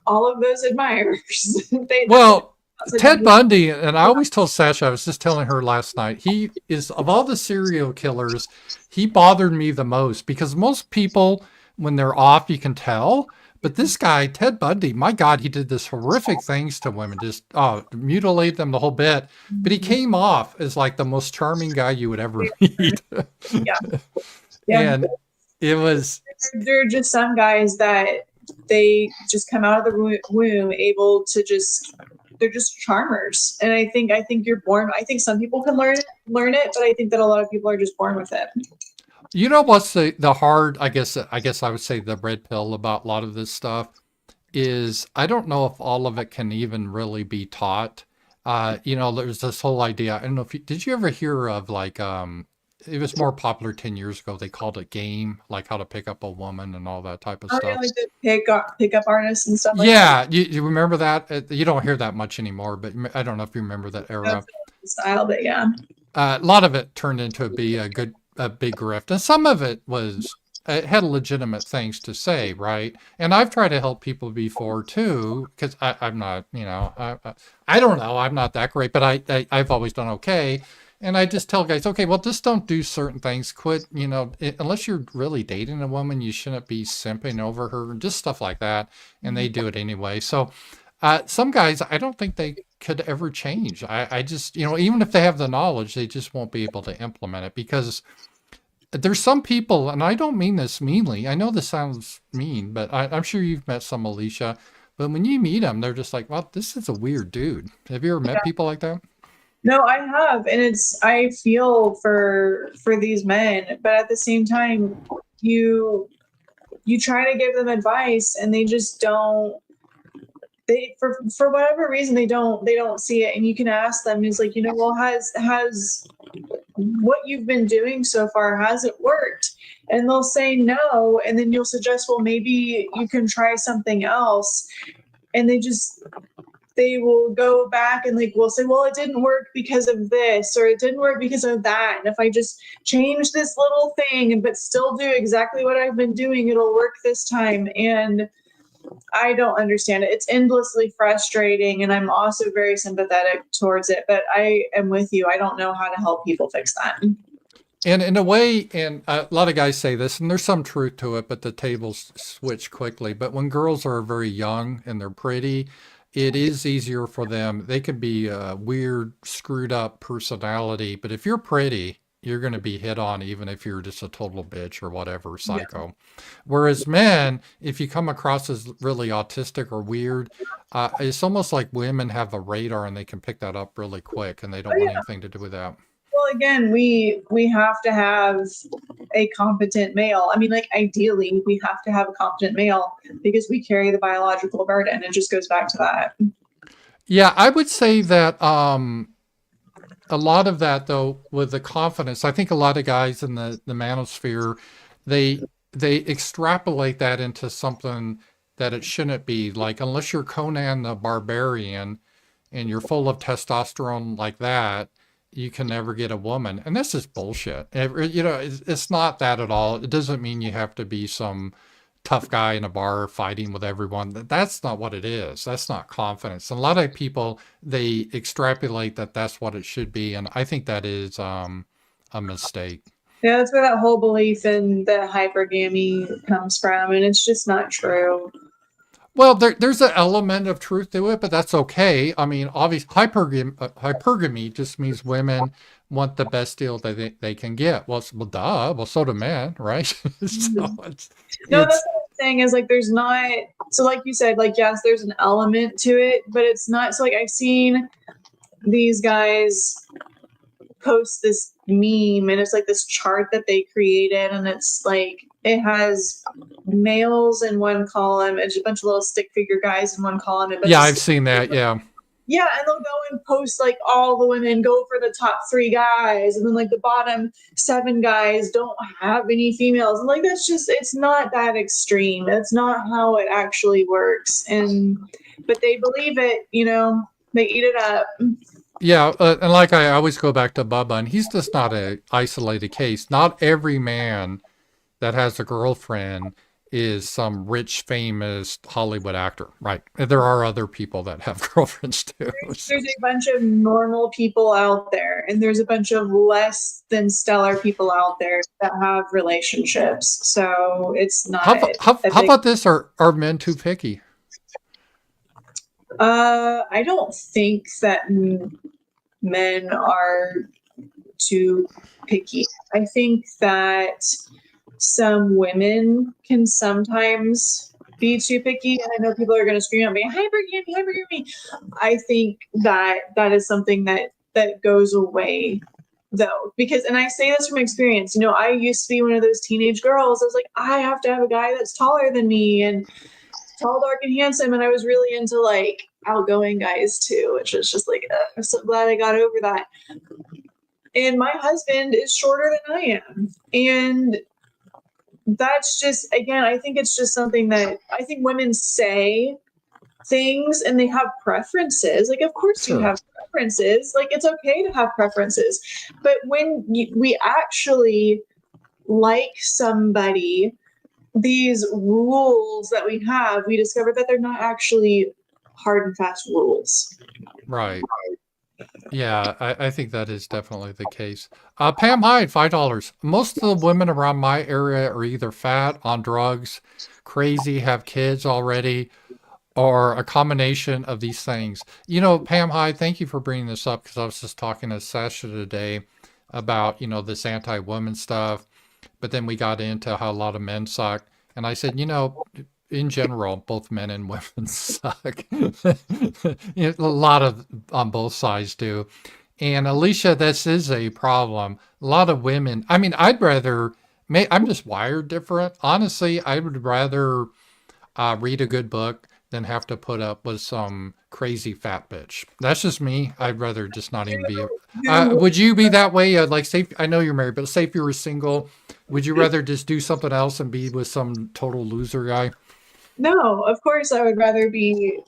all of those admirers. Well, That's like Ted Bundy, and I always told Sasha, I was just telling her last night, he is, of all the serial killers, he bothered me the most because most people, when they're off, you can tell. But this guy, Ted Bundy, my God, he did this horrific things to women, just mutilate them the whole bit. But he came off as like the most charming guy you would ever meet. yeah, yeah. And it was, There are just some guys that they just come out of the womb able to just they're just charmers. And I think you're born. I think some people can learn it, but I think that a lot of people are just born with it. you know, what's the hard, I guess I would say the red pill about a lot of this stuff is I don't know if all of it can even really be taught. You know, there's this whole idea. I don't know if did you ever hear of like it was more popular 10 years ago. They called it game, like how to pick up a woman and all that type of Oh, yeah, stuff. like the pickup artists and stuff like that. Yeah, you remember that? You don't hear that much anymore, but I don't know if you remember that era. That's the style, but yeah. A lot of it turned into be a big grift, and some of it was it had legitimate things to say, right? And I've tried to help people before too, because I'm not, you know, I don't know, I'm not that great, but I've always done okay. And I just tell guys, okay, well, just don't do certain things. Quit, you know, unless you're really dating a woman, you shouldn't be simping over her, just stuff like that. And they do it anyway. So some guys, I don't think they could ever change. I just, you know, even if they have the knowledge, they just won't be able to implement it because there's some people, and I don't mean this meanly. I know this sounds mean, but I'm sure you've met some Alicia. But when you meet them, they're just like, well, this is a weird dude. Have you ever met people like that? No, I have, and it's I feel for these men, but at the same time, you try to give them advice, and they just don't. They for whatever reason they don't see it, and you can ask them. It's like, you know, well, has what you've been doing so far, has it worked? And they'll say no, and then you'll suggest, well, maybe you can try something else, and they will go back and like we'll say, well, it didn't work because of this or it didn't work because of that, and if I just change this little thing and but still do exactly what I've been doing, it'll work this time. And I don't understand it. It's endlessly frustrating, and I'm also very sympathetic towards it, but I am with you. I don't know how to help people fix that. And in a way, and a lot of guys say this, and there's some truth to it, but the tables switch quickly. But when girls are very young and they're pretty, it is easier for them. They can be a weird, screwed up personality, but if you're pretty, you're going to be hit on, even if you're just a total bitch or whatever, Yeah. psycho. Whereas men, if you come across as really autistic or weird, it's almost like women have a radar and they can pick that up really quick, and they don't Oh, want yeah. anything to do with that. Well, again, we have to have a competent male. I mean, like ideally, we have to have a competent male because we carry the biological burden. It just goes back to that. Yeah, I would say that a lot of that though with the confidence, I think a lot of guys in the manosphere, they they extrapolate that into something that it shouldn't be. Like unless you're Conan the Barbarian and you're full of testosterone like that, you can never get a woman. And this is bullshit. You know, it's not that at all. It doesn't mean you have to be some tough guy in a bar fighting with everyone. That's not what it is. That's not confidence. And a lot of people, they extrapolate that that's what it should be. And I think that is a mistake. Yeah, that's where that whole belief in the hypergamy comes from, and it's just not true. Well, there's an element of truth to it, but that's okay. I mean, obviously, hypergamy just means women want the best deal that they can get. Well, duh. Well, so do men, right? So No, that's it's what I'm saying is like there's not, so like you said, like yes, there's an element to it, but it's not, so like I've seen these guys post this meme and it's like this chart that they created and it's like it has males in one column and a bunch of little stick figure guys in one column and a bunch yeah, of I've seen that. Yeah, yeah, and they'll go and post like all the women go for the top 3 guys, and then like the bottom 7 guys don't have any females. And like that's just it's not that extreme. That's not how it actually works. And but they believe it, they eat it up. yeah, and like I always go back to Bubba, and he's just not a isolated case. Not every man that has a girlfriend is some rich, famous Hollywood actor, right? There are other people that have girlfriends too. There's a bunch of normal people out there, and there's a bunch of less than stellar people out there that have relationships. So it's not How about this? Are men too picky? I don't think that men are too picky. I think that some women can sometimes be too picky, and I know people are going to scream at me, hypergamy, hypergamy. I think that is something that goes away though, because, and I say this from experience, I used to be one of those teenage girls. I was like, I have to have a guy that's taller than me and tall, dark, and handsome, and I was really into like outgoing guys too, which is just like I'm so glad I got over that. And my husband is shorter than I am, and that's just, again, I think it's just something that I think women say things and they have preferences. Like, of course you Sure. have preferences. Like, it's okay to have preferences. But when we actually like somebody, these rules that we have, we discover that they're not actually hard and fast rules. Right. Yeah, I think that is definitely the case. Pam Hyde, $5. Most of the women around my area are either fat, on drugs, crazy, have kids already, or a combination of these things. Pam Hyde, thank you for bringing this up because I was just talking to Sasha today about, this anti-woman stuff, but then we got into how a lot of men suck. And I said, in general, both men and women suck. A lot of on both sides do. And Alicia, this is a problem. A lot of women. I mean, I'm just wired different. Honestly, I would rather read a good book than have to put up with some crazy fat bitch. That's just me. I'd rather just not even be. Would you be that way? Like, say, I know you're married, but say if you were single, would you rather just do something else and be with some total loser guy? No, of course I would rather be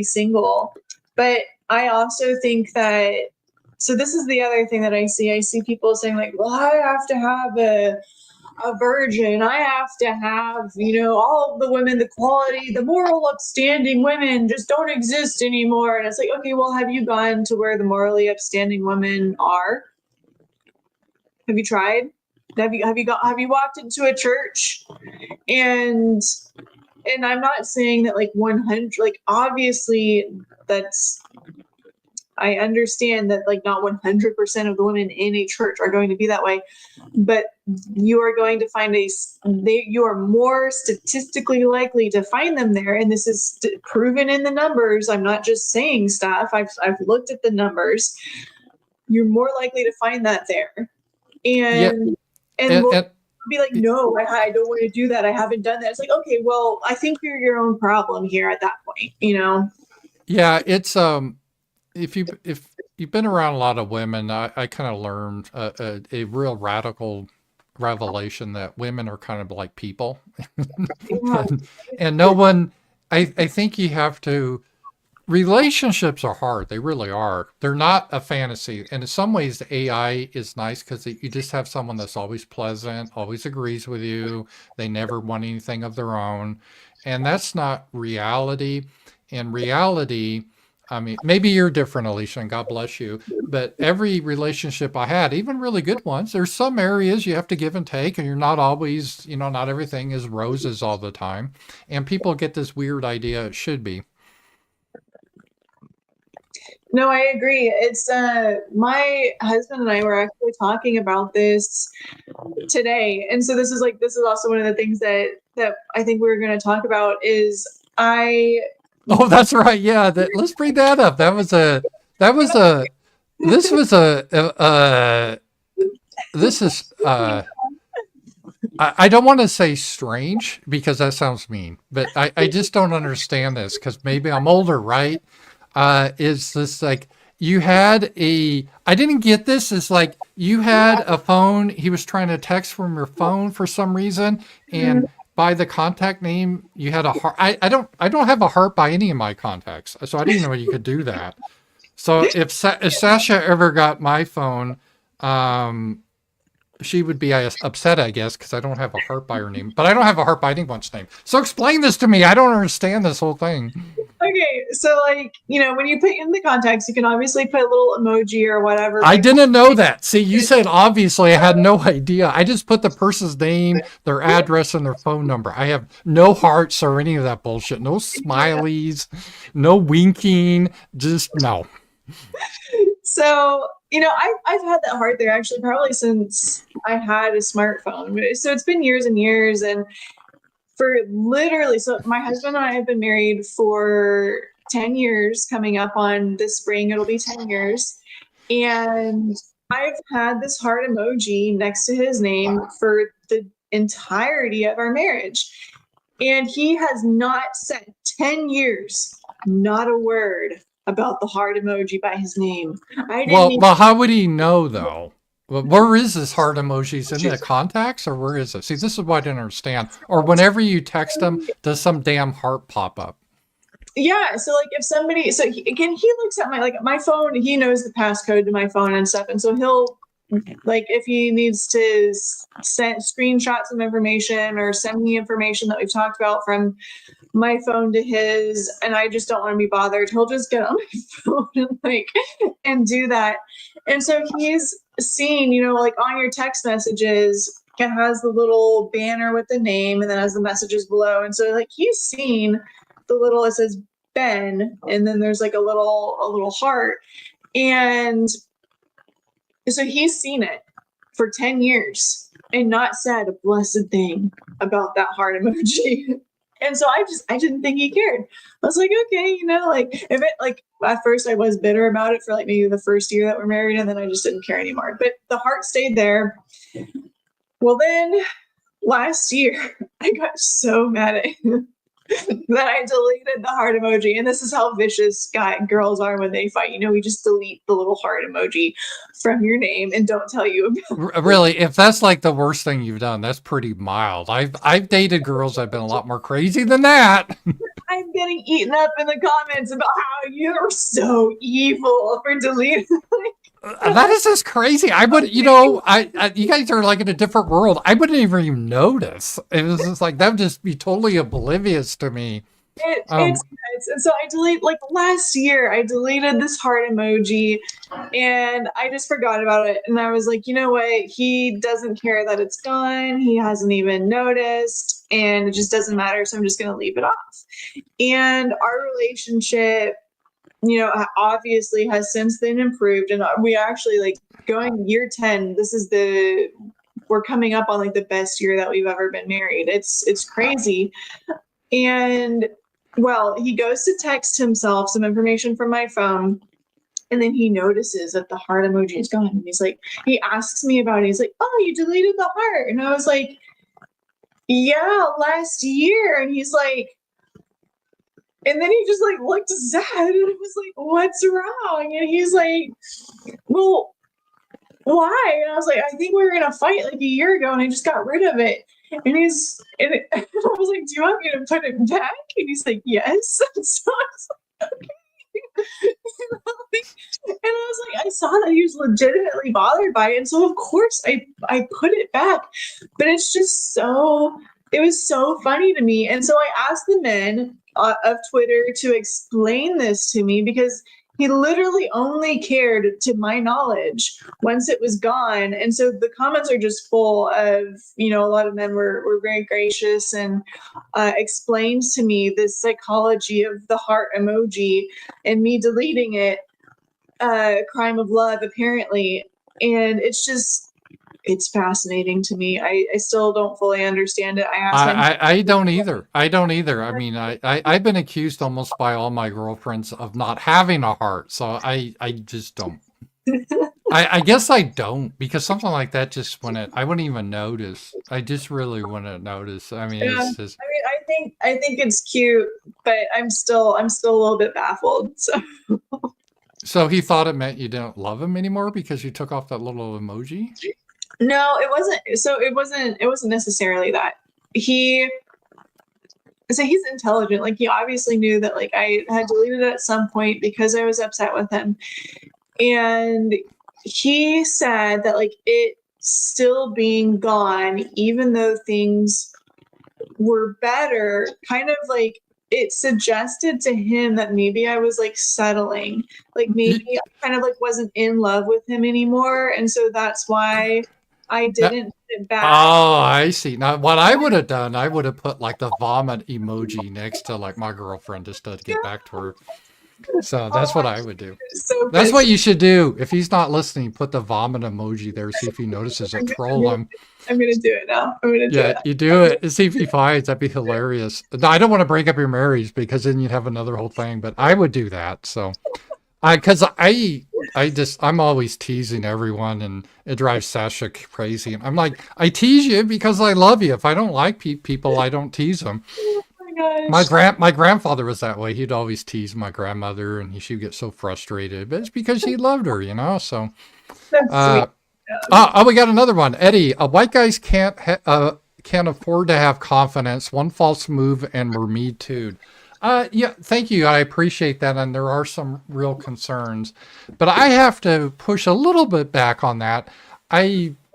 single. But I also think that, so this is the other thing that I see. I see people saying like, well, I have to have a virgin. I have to have, all of the women, the quality, the moral upstanding women just don't exist anymore. And it's like, okay, well, have you gone to where the morally upstanding women are? Have you tried? Have you walked into a church? And I'm not saying that like 100, like obviously that's, I understand that like not 100% of the women in a church are going to be that way, but you are going to find you are more statistically likely to find them there. And this is proven in the numbers. I'm not just saying stuff. I've looked at the numbers. You're more likely to find that there. Yeah, And we'll be like, no, I don't want to do that. I haven't done that. It's like, okay, well, I think you're your own problem here at that point, Yeah, it's if you've been around a lot of women, I kind of learned a real radical revelation that women are kind of like people, Yeah. and no one. I think you have to relationships are hard. They really are. They're not a fantasy. And in some ways, the AI is nice because you just have someone that's always pleasant, always agrees with you. They never want anything of their own. And that's not reality. In reality, I mean, maybe you're different, Alicia, and God bless you. But every relationship I had, even really good ones, there's some areas you have to give and take, and you're not always, not everything is roses all the time. And people get this weird idea it should be. No, I agree. It's my husband and I were actually talking about this today. And so this is also one of the things that I think we were going to talk about is I Oh, that's right. Yeah, let's bring that up. That was a this was this is I don't want to say strange because that sounds mean, but I just don't understand this because maybe I'm older, right? Is this like you had I didn't get this. It's like you had a phone. He was trying to text from your phone for some reason, and by the contact name, you had a heart. I don't have a heart by any of my contacts, so I didn't know you could do that. So if Sasha ever got my phone, she would be upset, I guess, because I don't have a heart by her name, but I don't have a heart by anyone's name. So explain this to me. I don't understand this whole thing. Okay, so when you put in the contacts, you can obviously put a little emoji or whatever. I didn't know that. See, you said obviously. I had no idea. I just put the person's name, their address, and their phone number. I have no hearts or any of that bullshit. No smileys, no winking. Just no. So, I've had that heart there actually probably since I had a smartphone. So it's been years and years. And so my husband and I have been married for 10 years, coming up on this spring, it'll be 10 years. And I've had this heart emoji next to his name for the entirety of our marriage. And he has not said 10 years, not a word about the heart emoji by his name. Well, how would he know though? Where is this heart emojis in the contacts, or where is it? See, this is what I didn't understand. Or whenever you text them, does some damn heart pop up? Yeah. So if somebody, he looks at my phone. He knows the passcode to my phone and stuff, and so he'll if he needs to send screenshots of information or send me information that we've talked about from my phone to his, and I just don't want to be bothered, he'll just get on my phone and do that. And so he's seen, on your text messages, it has the little banner with the name and then has the messages below. And so he's seen the little, it says Ben, and then there's a little heart. And so he's seen it for 10 years and not said a blessed thing about that heart emoji. And so I didn't think he cared. I was like, okay, if it at first I was bitter about it for maybe the first year that we're married, and then I just didn't care anymore. But the heart stayed there. Well, then last year I got so mad at him that I deleted the heart emoji. And this is how vicious girls are when they fight. We just delete the little heart emoji from your name and don't tell you about it. Really, if that's the worst thing you've done, that's pretty mild. I've dated girls that've been a lot more crazy than that. I'm getting eaten up in the comments about how you're so evil for deleting. That is just crazy. I would, you guys are in a different world. I wouldn't even notice. It was just that would just be totally oblivious to me. It's and so I last year I deleted this heart emoji and I just forgot about it. And I was like, you know what? He doesn't care that it's gone. He hasn't even noticed and it just doesn't matter. So I'm just going to leave it off. And our relationship, obviously has since then improved. And we actually going year 10, we're coming up on the best year that we've ever been married. It's crazy. And well, he goes to text himself some information from my phone. And then he notices that the heart emoji is gone. And he asks me about it. He's like, oh, you deleted the heart. And I was like, yeah, last year. And he's like, and then he just looked sad and I was like, what's wrong? And he's like, well, why? And I was like, I think we were in a fight a year ago and I just got rid of it. And I was like, do you want me to put it back? And he's like, yes. So I was like, okay. And I was like, I saw that he was legitimately bothered by it. And so of course I put it back. But it's just so, it was so funny to me. And so I asked the men of Twitter to explain this to me, because he literally only cared, to my knowledge, once it was gone. And so the comments are just full of, a lot of men were very gracious and explained to me this psychology of the heart emoji and me deleting it, crime of love, apparently. And it's fascinating to me. I still don't fully understand it. I asked I don't either. I don't either. I mean, I've been accused almost by all my girlfriends of not having a heart. So I just don't. I guess I don't, because something like that just I wouldn't even notice. I just really wouldn't notice. I mean, yeah. it's just. I think it's cute, but I'm still a little bit baffled. So he thought it meant you didn't love him anymore because you took off that little emoji? No, it wasn't. So it wasn't necessarily that. He's intelligent. Like, he obviously knew that, like, I had deleted it at some point because I was upset with him. And he said that, like, it still being gone, even though things were better, kind of like, it suggested to him that maybe I was, like, settling. Like, maybe I kind of, like, wasn't in love with him anymore. And so that's why I didn't put it back. Oh, I see. Now, what I would have done, I would have put like the vomit emoji next to like my girlfriend just to get back to her. So that's what I would do. So That's what you should do. If he's not listening, put the vomit emoji there. See if he notices it. Troll him. I'm gonna do it now. I'm gonna do it. Yeah, you do it and see if he finds. That'd be hilarious. No, I don't want to break up your marriage, because then you'd have another whole thing. But I would do that. So, I'm always teasing everyone, and it drives Sasha crazy. And I'm like, I tease you because I love you. If I don't like people, I don't tease them. Oh my gosh. My grandfather was that way. He'd always tease my grandmother, and she'd get so frustrated. But it's because he loved her, So, That's sweet. we got another one, Eddie. White guys can't afford to have confidence. One false move, and we're me too. Yeah, thank you. I appreciate that. And there are some real concerns, but I have to push a little bit back on that.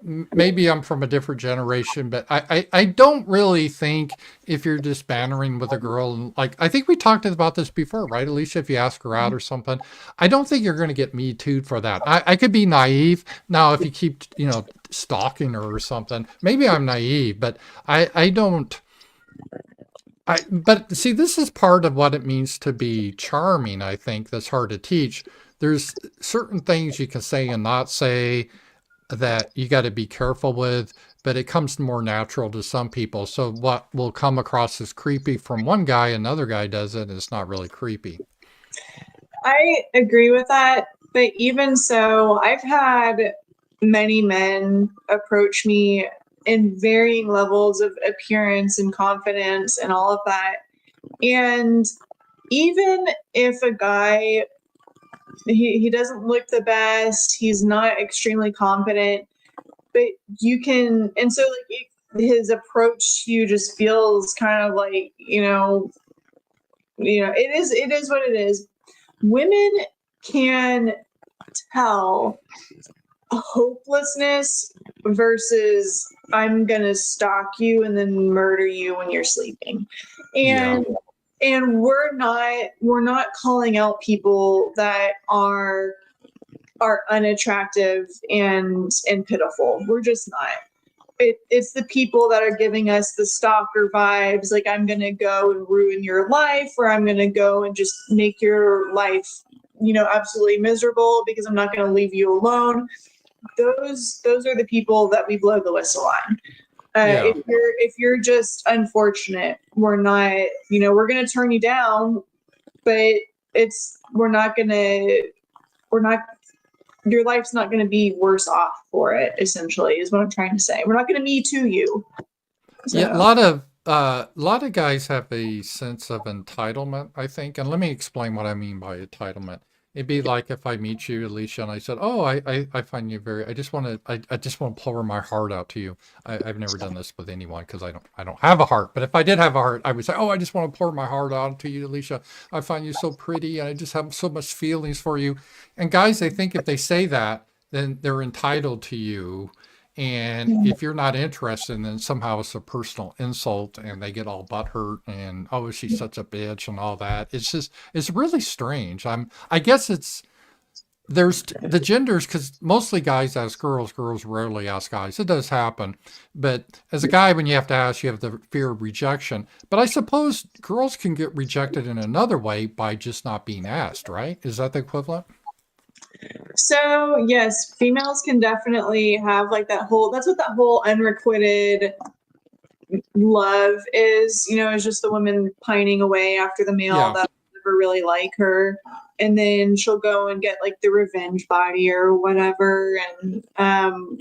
Maybe I'm from a different generation, but I don't really think if you're just bantering with a girl, and like, I think we talked about this before, right, Alicia? If you ask her out or something, I don't think you're going to get me too'd for that. I could be naive. Now, if you keep, stalking her or something, maybe I'm naive, but I don't. But see, this is part of what it means to be charming, I think, that's hard to teach. There's certain things you can say and not say that you got to be careful with, but it comes more natural to some people. So what will come across as creepy from one guy, another guy does it, and it's not really creepy. I agree with that. But even so, I've had many men approach me in varying levels of appearance and confidence and all of that. And even if a guy, he doesn't look the best, he's not extremely confident, but you can, and so like his approach to you just feels kind of like, it is what it is. Women can tell hopelessness versus I'm gonna stalk you and then murder you when you're sleeping. And we're not calling out people that are unattractive and pitiful. We're just not. It's the people that are giving us the stalker vibes, like I'm gonna go and ruin your life, or I'm gonna go and just make your life, absolutely miserable because I'm not gonna leave you alone. Those are the people that we blow the whistle on. If you're just unfortunate, we're not, we're gonna turn you down, but your life's not gonna be worse off for it, essentially, is what I'm trying to say. We're not gonna me too you. So. Yeah, a lot of guys have a sense of entitlement, I think, and let me explain what I mean by entitlement. It'd be like if I meet you, Alicia, and I said, "Oh, I find you very. I just want to pour my heart out to you. I've never done this with anyone because I don't have a heart. But if I did have a heart, I would say, oh, I just want to pour my heart out to you, Alicia. I find you so pretty, and I just have so much feelings for you." And guys, they think if they say that, then they're entitled to you. And if you're not interested, then somehow it's a personal insult, and they get all butthurt and oh, she's such a bitch and all that. It's really strange. I guess there's the genders because mostly guys ask girls, girls rarely ask guys. It does happen, but as a guy, when you have to ask, you have the fear of rejection. But I suppose girls can get rejected in another way by just not being asked, right? Is that the equivalent? So yes, females can definitely have like that's what that whole unrequited love is, is just the woman pining away after the male Yeah. that never really like her. And then she'll go and get like the revenge body or whatever. And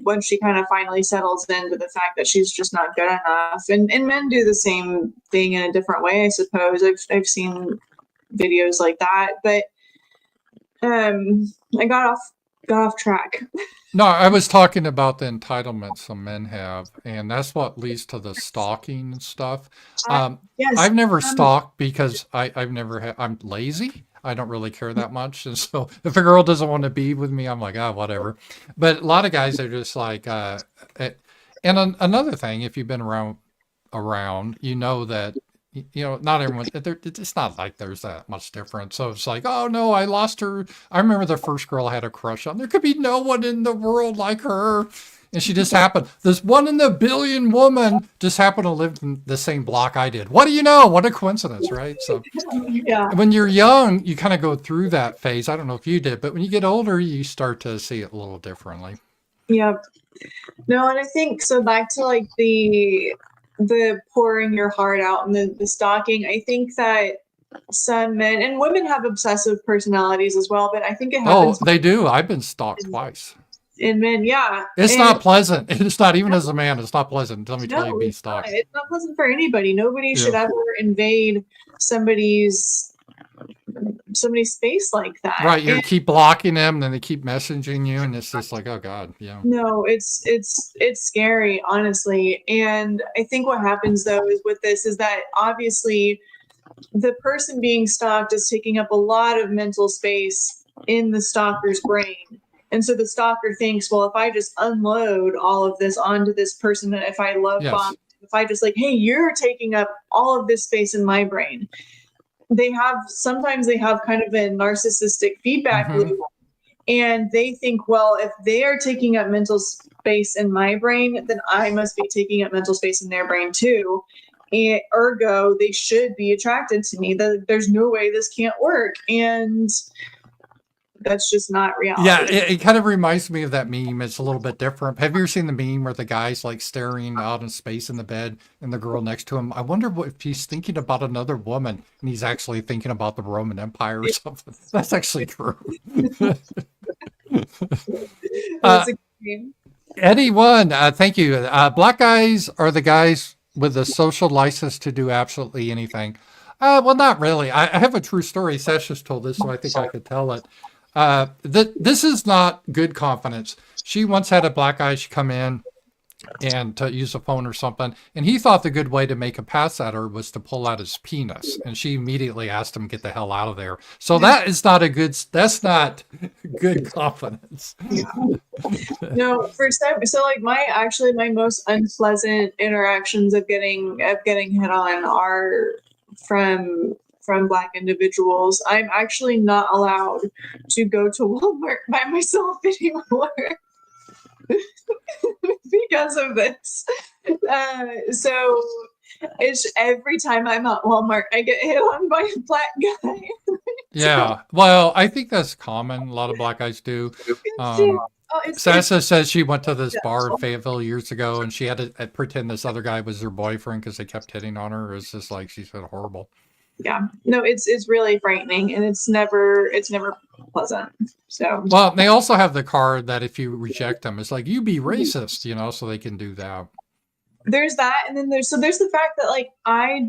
once she kind of finally settles into the fact that she's just not good enough. And men do the same thing in a different way, I suppose. I've seen videos like that. But I got off track. No, I was talking about the entitlement some men have, and that's what leads to the stalking and stuff. Yes. I've never stalked because I've never had, I'm lazy. I don't really care that much. And so if a girl doesn't want to be with me, I'm like, ah, whatever. But a lot of guys are just like, another thing, if you've been around, you know that not everyone. It's not like there's that much difference. So it's like, oh no, I lost her. I remember the first girl I had a crush on. There could be no one in the world like her, and she just happened. This one in a billion woman just happened to live in the same block I did. What do you know? What a coincidence, right? So Yeah. when you're young, you kind of go through that phase. I don't know if you did, but when you get older, you start to see it a little differently. Yep. No, and I think so back to like the pouring your heart out and the stalking. I think that some men and women have obsessive personalities as well, but I think it Oh, happens they do. I've been stalked twice. in men. Yeah. It's And not pleasant. It's not even as a man. It's not pleasant. Let me tell you, no, being it's not. stalked. It's not pleasant for anybody. Nobody Yeah. should ever invade somebody's space like that. Right. You And keep blocking them, then they keep messaging you, and it's just like, oh God, yeah. no, it's scary, honestly. And I think what happens though is with this is that obviously the person being stalked is taking up a lot of mental space in the stalker's brain. And so the stalker thinks, well, if I just unload all of this onto this person, and if I love bomb, Yes. if I just like, hey, you're taking up all of this space in my brain. Sometimes they have kind of a narcissistic feedback Mm-hmm. loop. And they think, well, if they are taking up mental space in my brain, then I must be taking up mental space in their brain too. And ergo, they should be attracted to me. There's no way this can't work. And that's just not reality. Yeah, it kind of reminds me of that meme. It's a little bit different. Have you ever seen the meme where the guy's like staring out in space in the bed and the girl next to him? I wonder if he's thinking about another woman and he's actually thinking about the Roman Empire or something. That's actually true. That's a game. Eddie one, thank you. Black guys are the guys with the social license to do absolutely anything. Well, not really. I have a true story. Sash just told this, so I think I could tell it. This is not good confidence. She once had a black guy come in and to use a phone or something, and he thought the good way to make a pass at her was to pull out his penis, and she immediately asked him to get the hell out of there. So that's not good confidence. No, for some, so like my most unpleasant interactions of getting hit on are from Black individuals. I'm actually not allowed to go to Walmart by myself anymore because of this. So it's every time I'm at Walmart, I get hit on by a black guy. Yeah, well, I think that's common. A lot of black guys do. Sasa says she went to this bar in Fayetteville years ago, and she had to pretend this other guy was her boyfriend because they kept hitting on her. It's just like she said, horrible. Yeah, no, it's really frightening, and it's never pleasant. So well, they also have the card that if you reject them, it's like you be racist, so they can do that. There's that, and then there's the fact that like I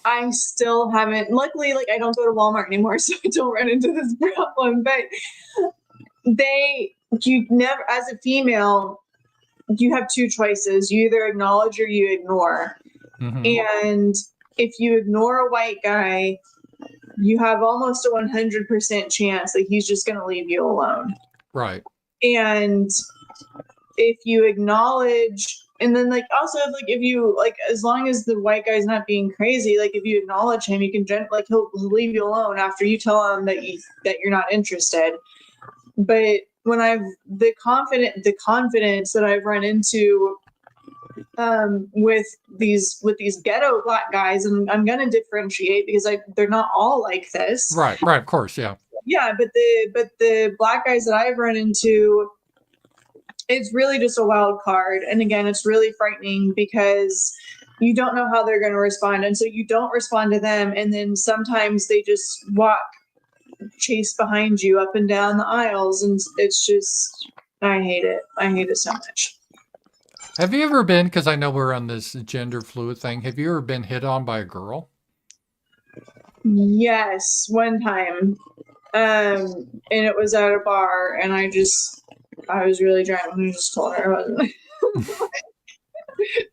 I still haven't. Luckily, like I don't go to Walmart anymore, so I don't run into this problem. But you never, as a female, you have two choices. You either acknowledge or you ignore. And if you ignore a white guy, you have almost a 100% chance that he's just going to leave you alone. Right. And if you acknowledge, and then like also like if you like, as long as the white guy's not being crazy, like if you acknowledge him, you can like he'll leave you alone after you tell him that you're not interested. But when the confidence that I've run into with these ghetto black guys, and I'm going to differentiate because they're not all like this. Right, of course, yeah. Yeah, but the black guys that I've run into, it's really just a wild card. And again, it's really frightening because you don't know how they're going to respond. And so you don't respond to them. And then sometimes they just chase behind you up and down the aisles. And it's just, I hate it. I hate it so much. Have you ever been, because I know we're on this gender fluid thing, have you ever been hit on by a girl? Yes, one time. And it was at a bar, and I was really drunk, and I just told her I wasn't.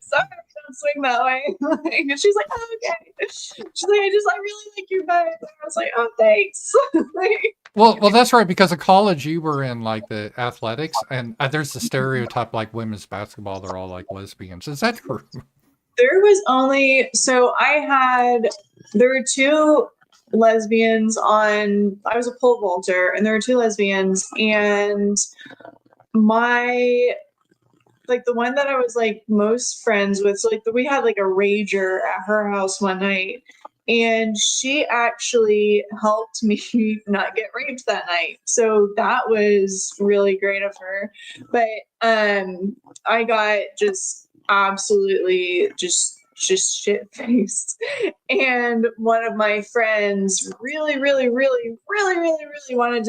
Sorry, don't swing that way. And she's like, oh, okay. She's like, I really like your vibe. And I was like, oh, thanks. Well, that's right, because at college you were in like the athletics, and there's the stereotype like women's basketball, they're all like lesbians. Is that true? There was only, there were two lesbians I was a pole vaulter, and there were two lesbians, and the one that I was like most friends with, so like we had like a rager at her house one night, and she actually helped me not get raped that night. So that was really great of her. But I got just absolutely just shit-faced. And one of my friends really wanted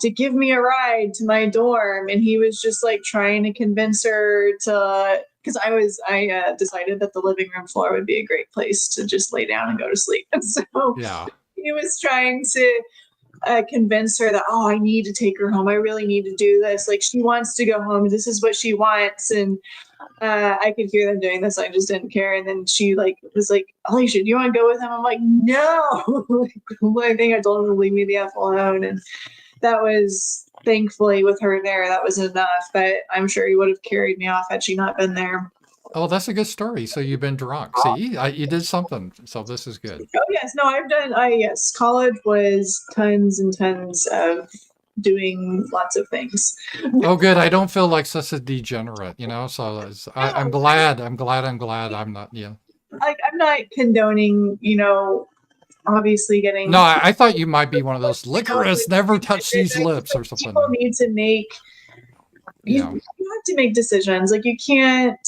to give me a ride to my dorm, and he was just like trying to convince her to, because I decided that the living room floor would be a great place to just lay down and go to sleep. And so yeah, he was trying to convince her that, oh, I need to take her home. I really need to do this. Like, she wants to go home. This is what she wants. And I could hear them doing this. I just didn't care. And then she was like, Alicia, do you want to go with him? I'm like, no. I think I told him to leave me the F alone. And that was, thankfully, with her there, that was enough. But I'm sure he would have carried me off had she not been there. Oh, that's a good story. So you've been drunk. See, you did something. So this is good. Oh, yes. No, yes. College was tons and tons of doing lots of things. Oh, good. I don't feel like such a degenerate, so I'm glad I'm not, yeah. Like, I'm not condoning, obviously getting. No, I thought you might be one of those licorice, never touch these lips or something. People need to make, you have to make decisions. Like, you can't,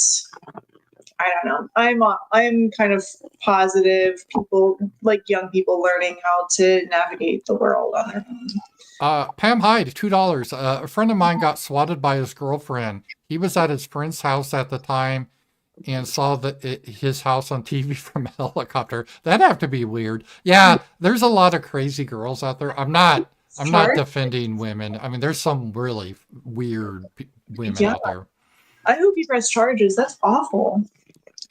I don't know. I'm kind of positive people, like young people, learning how to navigate the world on their own. Pam Hyde, $2. A friend of mine got swatted by his girlfriend. He was at his friend's house at the time and saw his house on TV from a helicopter. That'd have to be weird. Yeah, there's a lot of crazy girls out there. I'm not defending women. I mean, there's some really weird women out there. I hope you press charges. That's awful.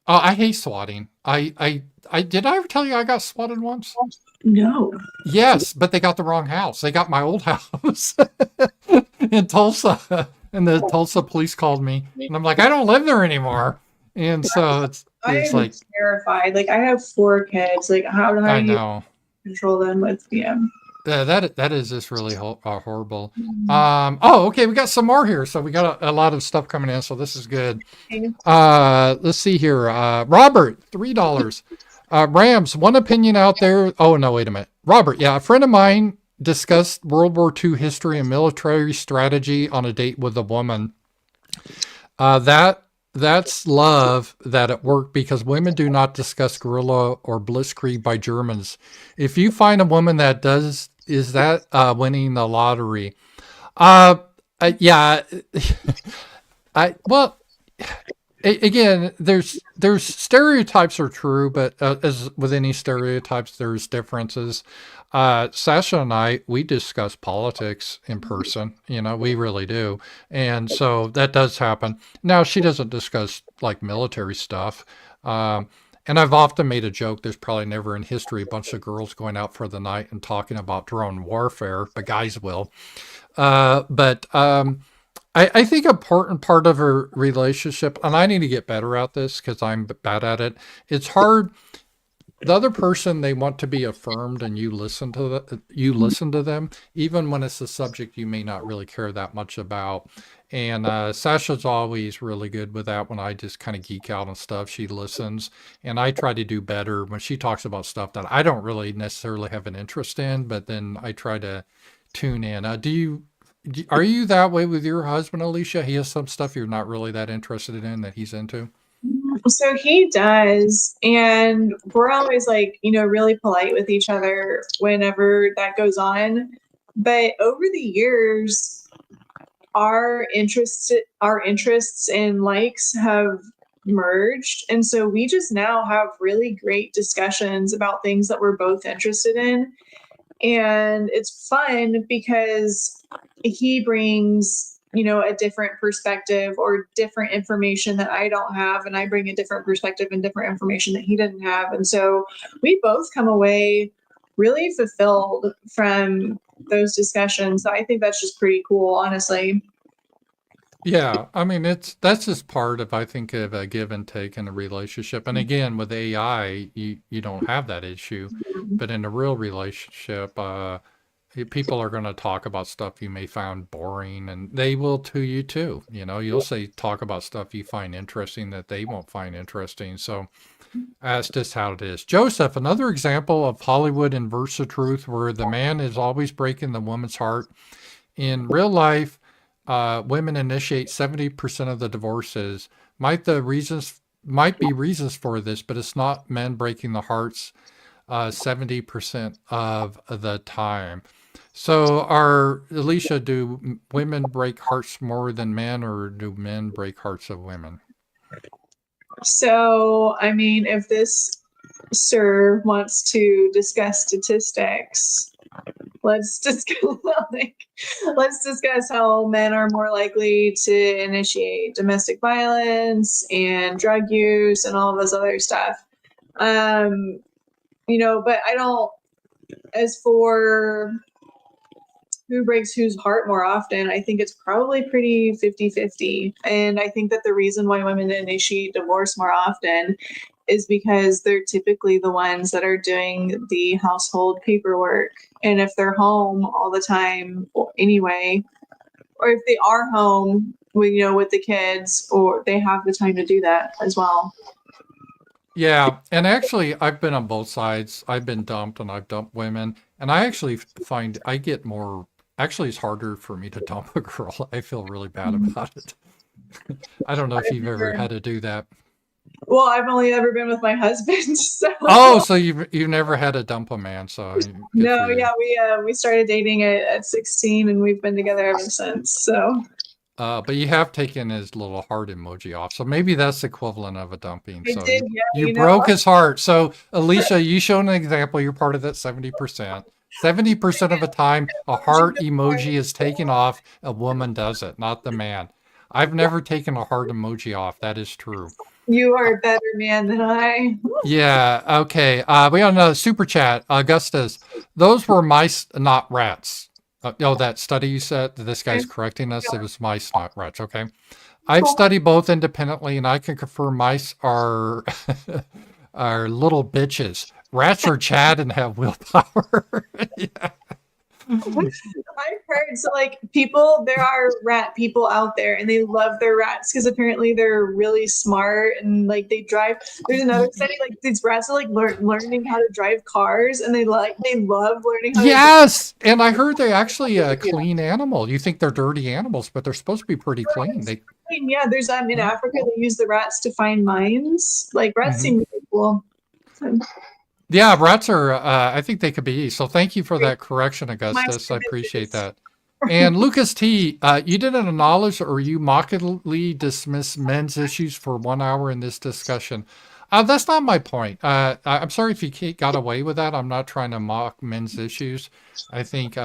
Oh, I hate swatting. I did I ever tell you I got swatted once? No. Yes, but they got the wrong house. They got my old house in Tulsa, and the Tulsa police called me, and I'm like, I don't live there anymore. And so it's like terrified. Like, I have 4 kids. Like, how do I control them with that is just really horrible. Okay, we got some more here. So we got a lot of stuff coming in. So this is good. Let's see here. Robert, $3. Rams, one opinion out there. Oh, no, wait a minute. Robert, yeah, a friend of mine discussed World War II history and military strategy on a date with a woman. That's love that it worked, because women do not discuss guerrilla or blitzkrieg by Germans. If you find a woman that does, is that winning the lottery? Yeah. Well, Again, there's stereotypes are true, but as with any stereotypes, there's differences. Sasha and I, we discuss politics in person. You know, we really do, and so that does happen. Now she doesn't discuss like military stuff. Um, and I've often made a joke. There's probably never in history a bunch of girls going out for the night and talking about drone warfare, but guys will. But I think important part of a relationship, and I need to get better at this because I'm bad at it. It's hard. The other person, they want to be affirmed, and you listen to them, even when it's a subject you may not really care that much about. And Sasha's always really good with that. When I just kind of geek out on stuff, she listens, and I try to do better when she talks about stuff that I don't really necessarily have an interest in. But then I try to tune in. Are you that way with your husband, Alicia? He has some stuff you're not really that interested in that he's into. So he does, and we're always like, really polite with each other whenever that goes on. But over the years, our interests and likes have merged, and so we just now have really great discussions about things that we're both interested in. And it's fun because he brings a different perspective or different information that I don't have, and I bring a different perspective and different information that he didn't have, and so we both come away really fulfilled from those discussions. So I think that's just pretty cool, honestly. Yeah, I mean that's just part of I think of a give and take in a relationship. And again, with AI, you don't have that issue, but in a real relationship, people are going to talk about stuff you may find boring, and they will to you too. You know, you'll say talk about stuff you find interesting that they won't find interesting. So that's just how it is. Joseph, another example of Hollywood inverse the truth, where the man is always breaking the woman's heart. In real life, women initiate 70% of the divorces. Might be reasons for this, but it's not men breaking the hearts 70% of the time. So, are Alicia, do women break hearts more than men, or do men break hearts of women? So, I mean, if this sir wants to discuss statistics, let's discuss like, let's discuss how men are more likely to initiate domestic violence and drug use and all of this other stuff. Um, but I don't. As for who breaks whose heart more often, I think it's probably pretty 50-50. And I think that the reason why women initiate divorce more often is because they're typically the ones that are doing the household paperwork. And if they're home all the time anyway, or if they are home with the kids, or they have the time to do that as well. Yeah, and actually, I've been on both sides. I've been dumped, and I've dumped women, and I actually find I get more. Actually, it's harder for me to dump a girl. I feel really bad about it. I don't know if you've ever had to do that. Well, I've only ever been with my husband, so Oh, so you've never had to dump a man, so good no, for you. yeah, we started dating at 16, and we've been together ever since. So But you have taken his little heart emoji off, so maybe that's the equivalent of a dumping. I So did, yeah, you broke his heart. So Alicia, you showed an example. You're part of that 70%. 70% of the time, a heart emoji is taken off. A woman does it, not the man. I've never taken a heart emoji off. That is true. you are a better man than I. Yeah. Okay. We got another super chat. Augustus, those were mice, not rats. Oh, that study you said, this guy's correcting us. It was mice, not rats. Okay. I've studied both independently, and I can confirm mice are are little bitches. Rats are Chad and have willpower. Yeah. I've heard, so like, there are rat people out there, and they love their rats because apparently they're really smart, and like they drive. There's another study, like these rats are like learning how to drive cars, and they love learning how to. Yes, and I heard they actually a clean animal. You think they're dirty animals, but they're supposed to be pretty clean. Yeah, there's in Africa they use the rats to find mines. Like rats Mhm. seem really cool. Yeah, rats are. I think they could be. So thank you for that correction, Augustus. I appreciate that. And Lucas T, you didn't acknowledge or you mockingly dismiss men's issues for 1 hour in this discussion. That's not my point. I'm sorry if you got away with that. I'm not trying to mock men's issues. I think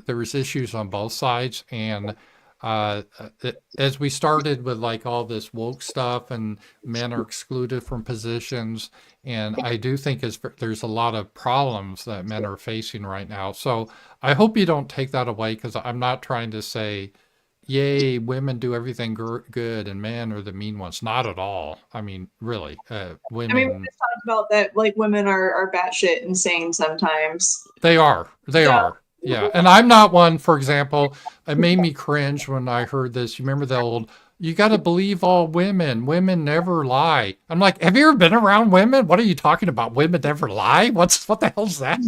there's issues on both sides. And as we started with like all this woke stuff and men are excluded from positions, and I do think there's a lot of problems that men are facing right now. So I hope you don't take that away because I'm not trying to say, yay, women do everything good and men are the mean ones. Not at all. I mean, really, I mean, we women, just talked about that, like women are batshit insane sometimes. they are. They So are. Yeah. And I'm not one, for example, it made me cringe when I heard this. You remember the old, you got to believe all women. Women never lie. I'm like, have you ever been around women? What are you talking about? Women never lie? What the hell's that?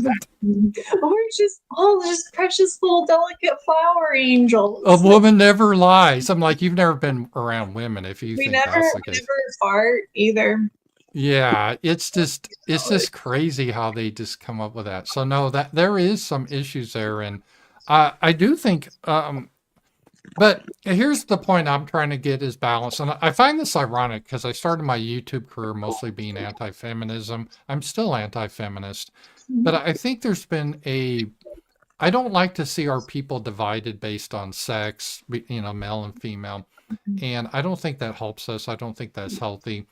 we're just all just precious little delicate flower A angels. woman never lies. I'm like, you've never been around women if you We think never that's the we case. never fart either. Yeah, it's just crazy how they just come up with that. So no, that there is some issues there, and I do think. But here's the point I'm trying to get is balance, and I find this ironic because I started my YouTube career mostly being anti-feminism. I'm still anti-feminist, but I think there's been a. I don't like to see our people divided based on sex, male and female, and I don't think that helps us. I don't think that's healthy.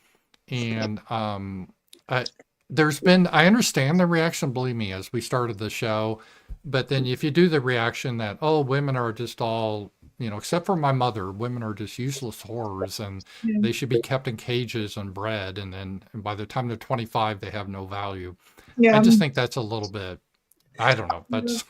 And I, there's been, I understand the reaction, believe me, as we started the show. But then if you do the reaction that, oh, women are just all, except for my mother, women are just useless horrors and Yeah. they should be kept in cages and bred. And then by the time they're 25, they have no value. I Yeah. just think that's a little bit, I don't know. That's,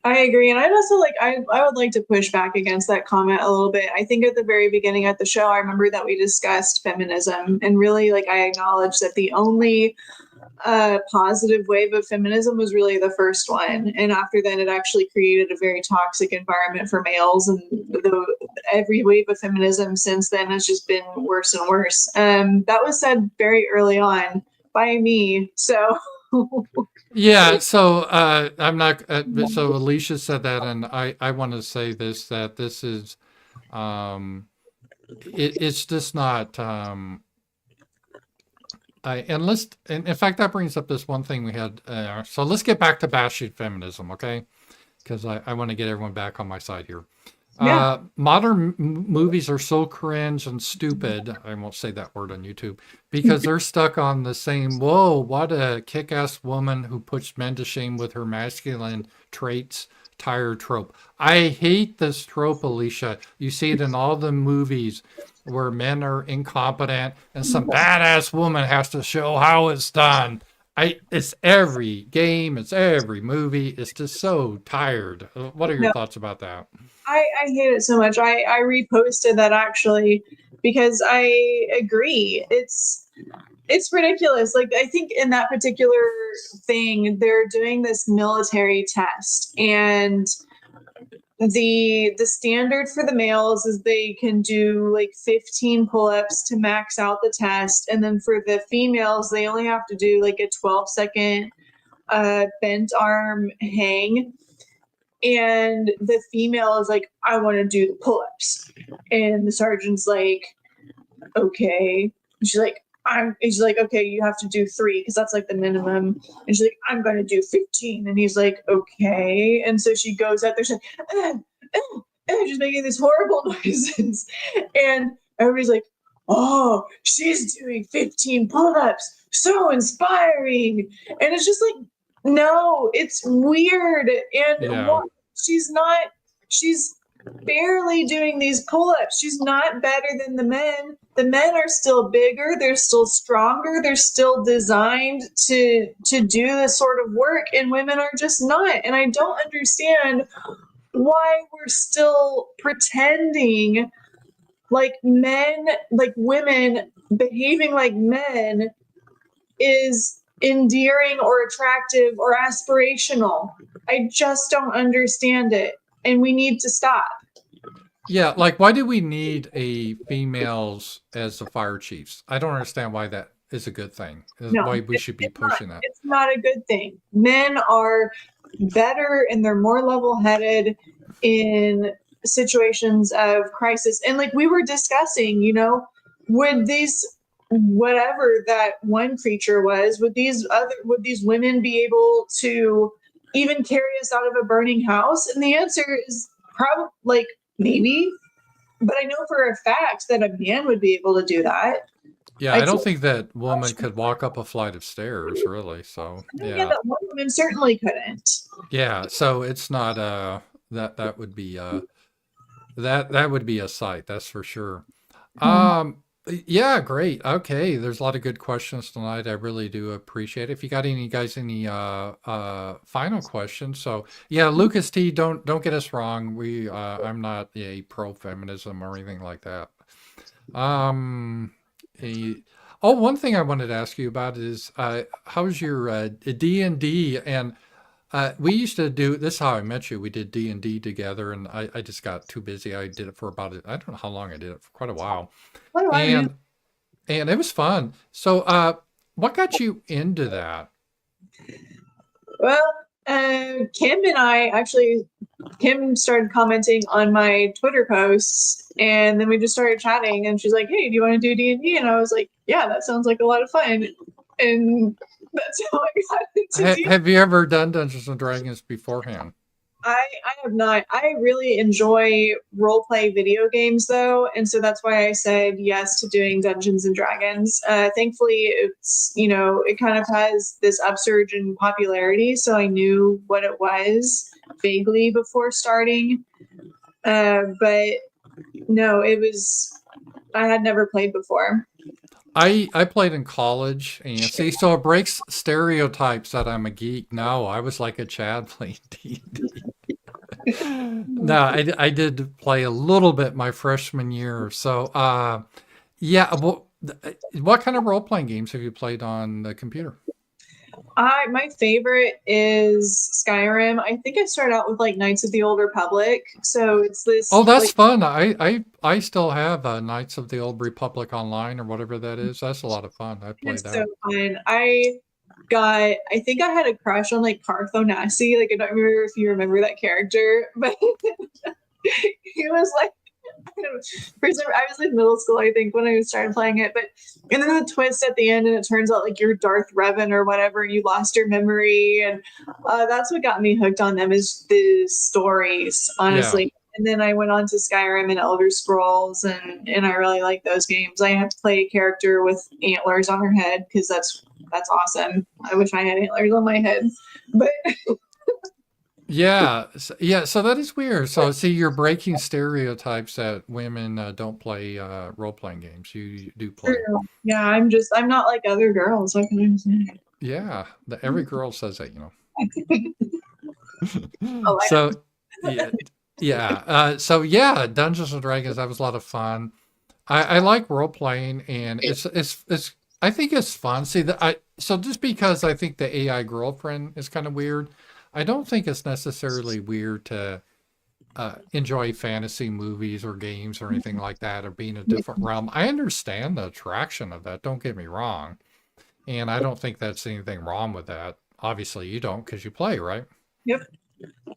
I agree. And I'd also I would like to push back against that comment a little bit. I think at the very beginning of the show, I remember that we discussed feminism and really like I acknowledged that the only positive wave of feminism was really the first one. And after that, it actually created a very toxic environment for males. And every wave of feminism since then has just been worse and worse. That was said very early on by me. So yeah, so I'm not. So Alicia said that, and I want to say this that this is, um, it's just not. And in fact, that brings up this one thing we had. So let's get back to bashing feminism, okay? Because I want to get everyone back on my side here. yeah. Modern movies are so cringe and stupid. I won't say that word on YouTube because they're stuck on the same, whoa, what a kick ass woman who puts men to shame with her masculine traits tired trope. I hate this trope, Alicia. You see it in all the movies where men are incompetent and some badass woman has to show how it's done. It's every game, it's every movie. It's just so tired. What are your No, thoughts about that? I hate it so much. I reposted that actually because I agree. It's ridiculous. Like I think in that particular thing, they're doing this military test, and the standard for the males is they can do like 15 pull-ups to max out the test, and then for the females, they only have to do like a 12-second bent arm hang. And the female is like, I want to do the pull-ups, and the sergeant's like, okay. And she's like, he's like, okay, you have to do 3 because that's like the minimum. And she's like, I'm going to do 15. And he's like, okay. And so she goes out there, she's like, just making these horrible noises. And everybody's like, oh, she's doing 15 pull-ups. So inspiring. And it's just like, no, it's weird. And Yeah. she's barely doing these pull-ups. She's not better than the men. The men are still bigger, they're still stronger, they're still designed to do this sort of work, and women are just not. And I don't understand why we're still pretending like men, like women behaving like men is endearing or attractive or aspirational. I just don't understand it, and we need to stop. Yeah, like why do we need a females as the fire chiefs? I don't understand why that is a good thing. No, Why we should be it's not. pushing that. It's not a good thing. Men are better and they're more level-headed in situations of crisis. And like we were discussing, would these whatever that one creature was, would these women be able to even carry us out of a burning house? And the answer is probably like maybe, but I know for a fact that a man would be able to do that. Yeah, I don't think that woman could walk up a flight of stairs, really. So Yeah, yeah, that one woman certainly couldn't. yeah. So it's not that would be that would be a sight, that's for sure. Um, yeah, great. Okay, there's a lot of good questions tonight. I really do appreciate it. If you got any final questions. So yeah, Lucas T, don't get us wrong. I'm not a pro feminism or anything like that. Um, eh, oh, one thing I wanted to ask you about is how's your D&D? And we used to do this is how I met you. We did D&D together, and I just got too busy. I did it for about I don't know how long I did it for quite a while, What do I do? and it was fun. So, what got you into that? Well, Kim and I actually, Kim started commenting on my Twitter posts, and then we just started chatting. And she's like, "Hey, do you want to do D&D?" And I was like, "Yeah, that sounds like a lot of fun." And that's how I got into D&D. Have you ever done Dungeons and Dragons beforehand? I have not. I really enjoy role play video games though, and so that's why I said yes to doing Dungeons and Dragons. Thankfully, it's it kind of has this upsurge in popularity, so I knew what it was vaguely before starting. But no, it was I had never played before. I played in college, and see, so it breaks stereotypes that I'm a geek. No, I was like a Chad playing D&D. No, I did play a little bit my freshman year. So, yeah. What kind of role playing games have you played on the computer? My favorite is Skyrim. I think I started out with like Knights of the Old Republic. So it's Oh, this that's like fun. I still have Knights of the Old Republic online or whatever that is. That's a lot of fun. I played it's so that. fun. I think I had a crush on like Parthonasi. Like I don't remember if you remember that character, but he was like for some, I was in middle school, I think, when I started playing it. But and then the twist at the end, and it turns out like you're Darth Revan or whatever, and you lost your memory, and that's what got me hooked on them is the stories, Yeah. honestly. And then I went on to Skyrim and Elder Scrolls, and I really like those games. I have to play a character with antlers on her head because that's awesome. I wish I had antlers on my head, but Yeah. Yeah. So that is weird. So see, you're breaking stereotypes that women don't play role playing games. You do play. yeah, I'm not like other girls. What can I say? Yeah. Every girl says that, Oh, I So yeah, yeah. So yeah, Dungeons and Dragons. That was a lot of fun. I like role playing, and it's. I think it's fun. See that I so just because I think the AI girlfriend is kind of weird, I don't think it's necessarily weird to enjoy fantasy movies or games or anything like that, or be in a different realm. I understand the attraction of that. Don't get me wrong, and I don't think that's anything wrong with that. Obviously, you don't because you play, right? Yep.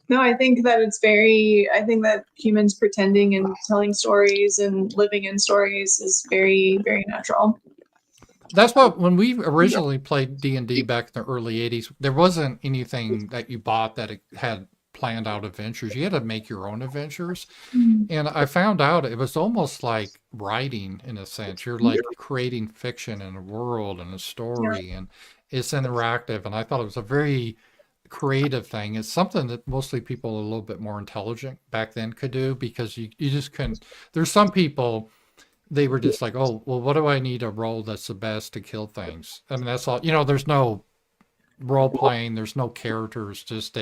No, I think that humans pretending and telling stories and living in stories is very, very natural. That's what when we originally played D&D back in the early 80s, there wasn't anything that you bought that it had planned out adventures. You had to make your own adventures. And I found out it was almost like writing in a sense. You're like creating fiction and a world and a Yeah. story, and it's interactive. And I thought it was a very creative thing. It's something that mostly people a little bit more intelligent back then could do because you just couldn't. There's some people, they were just like, oh, well, what do I need a role that's the best to kill things? I mean, that's all. There's no role playing, there's no characters, just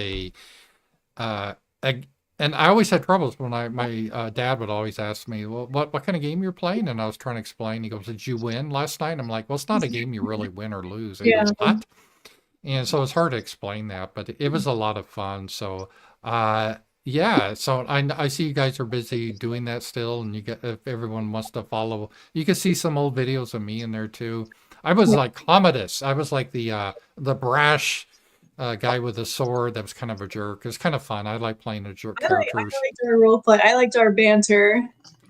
uh, a and I always had troubles when my dad would always ask me, well, what kind of game you're playing? And I was trying to explain. He goes, did you win last night? I'm like, well, it's not a game you really win or lose. And he Yeah. goes, what? And so it's hard to explain that, but it was a lot of fun. So, yeah. So I see you guys are busy doing that still, and you get if everyone wants to follow, you can see some old videos of me in there too. I was like Commodus. I was like the brash guy with a sword that was kind of a jerk. It was kind of fun. I like playing the jerk I characters. liked our role play. I liked our banter.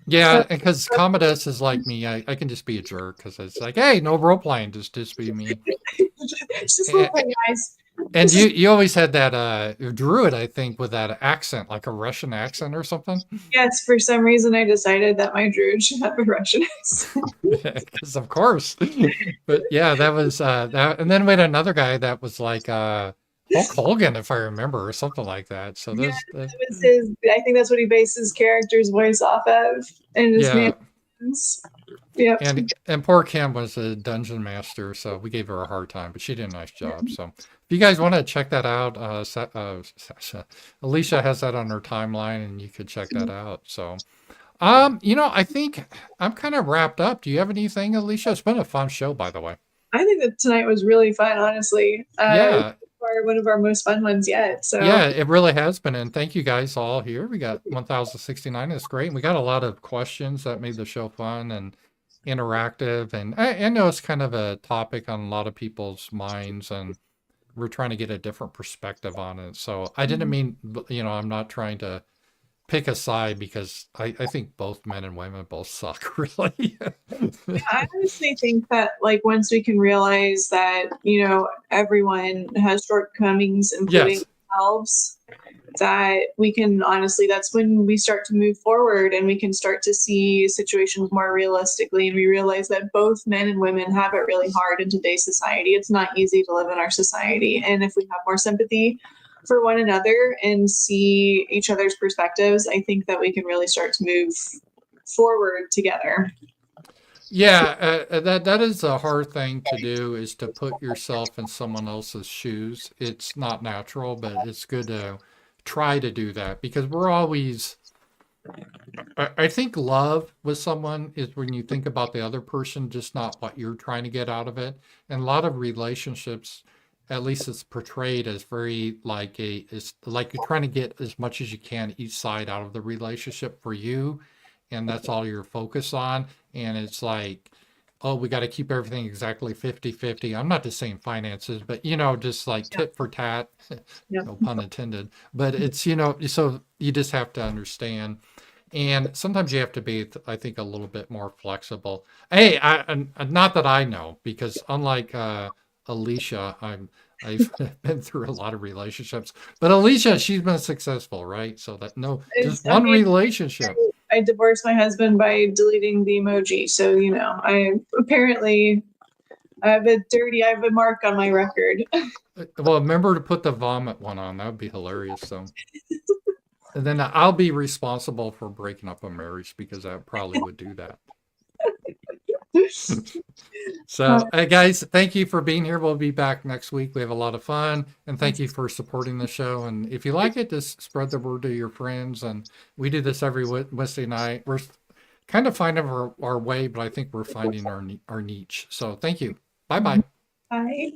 Yeah, So because Commodus is like me. I can just be a jerk because it's like, hey, no role playing, just be me. it's just role play, guys. And This is you always had that druid, I think, with that accent, like a Russian accent or something. yes. For some reason, I decided that my druid should have a Russian accent. Because of course. But yeah, that was that. And then we had another guy that was like Hulk Hogan, if I remember, or something like that. So Yeah, those, that was his. I think that's what he based his character's voice off of, and his yeah. mannerisms. Yep. And poor Kim was a dungeon master, so we gave her a hard time, but she did a nice job. So if you guys want to check that out, Alicia has that on her timeline, and you could check that out. So, I think I'm kind of wrapped up. Do you have anything, Alicia? It's been a fun show, by the way. I think that tonight was really fun. Honestly, Yeah, one of our most fun ones yet. So yeah, it really has been. And thank you guys all here. We got 1,069. It's great. And we got a lot of questions that made the show fun and interactive. And I know it's kind of a topic on a lot of people's minds, and we're trying to get a different perspective on it. So I didn't mean, I'm not trying to pick a side because I think both men and women both suck, really. I honestly think that like once we can realize that everyone has shortcomings, including Yes. ourselves, that we can honestly, that's when we start to move forward and we can start to see situations more realistically, and we realize that both men and women have it really hard in today's society. It's not easy to live in our society, and if we have more sympathy for one another and see each other's perspectives, I think that we can really start to move forward together. Yeah, that is a hard thing to do, is to put yourself in someone else's shoes. It's not natural, but it's good to try to do that because we're always. I think love with someone is when you think about the other person, just not what you're trying to get out of it. And a lot of relationships, at least it's portrayed as very like it's like you're trying to get as much as you can each side out of the relationship for you, and that's all you're focused on. And it's like, oh, we got to keep everything exactly 50-50. I'm not just saying finances, but just like Yeah. tit for tat, Yeah. no pun intended. But it's, so you just have to understand. And sometimes you have to be, I think, a little bit more flexible. Hey, not that I know, because unlike Alicia, I've been through a lot of relationships. But Alicia, she's been successful, right? So that no, just I one mean, relationship. I divorced my husband by deleting the emoji. So, I apparently I have a mark on my record. Well, remember to put the vomit one on. That would be hilarious. So, and then I'll be responsible for breaking up a marriage because I probably would do that. So, hey guys, thank you for being here. We'll be back next week. We have a lot of fun, and thank you for supporting the show. And if you like it, just spread the word to your friends. And we do this every Wednesday night. We're kind of finding our way, but I think we're finding our niche. So, thank you. Bye bye. Bye.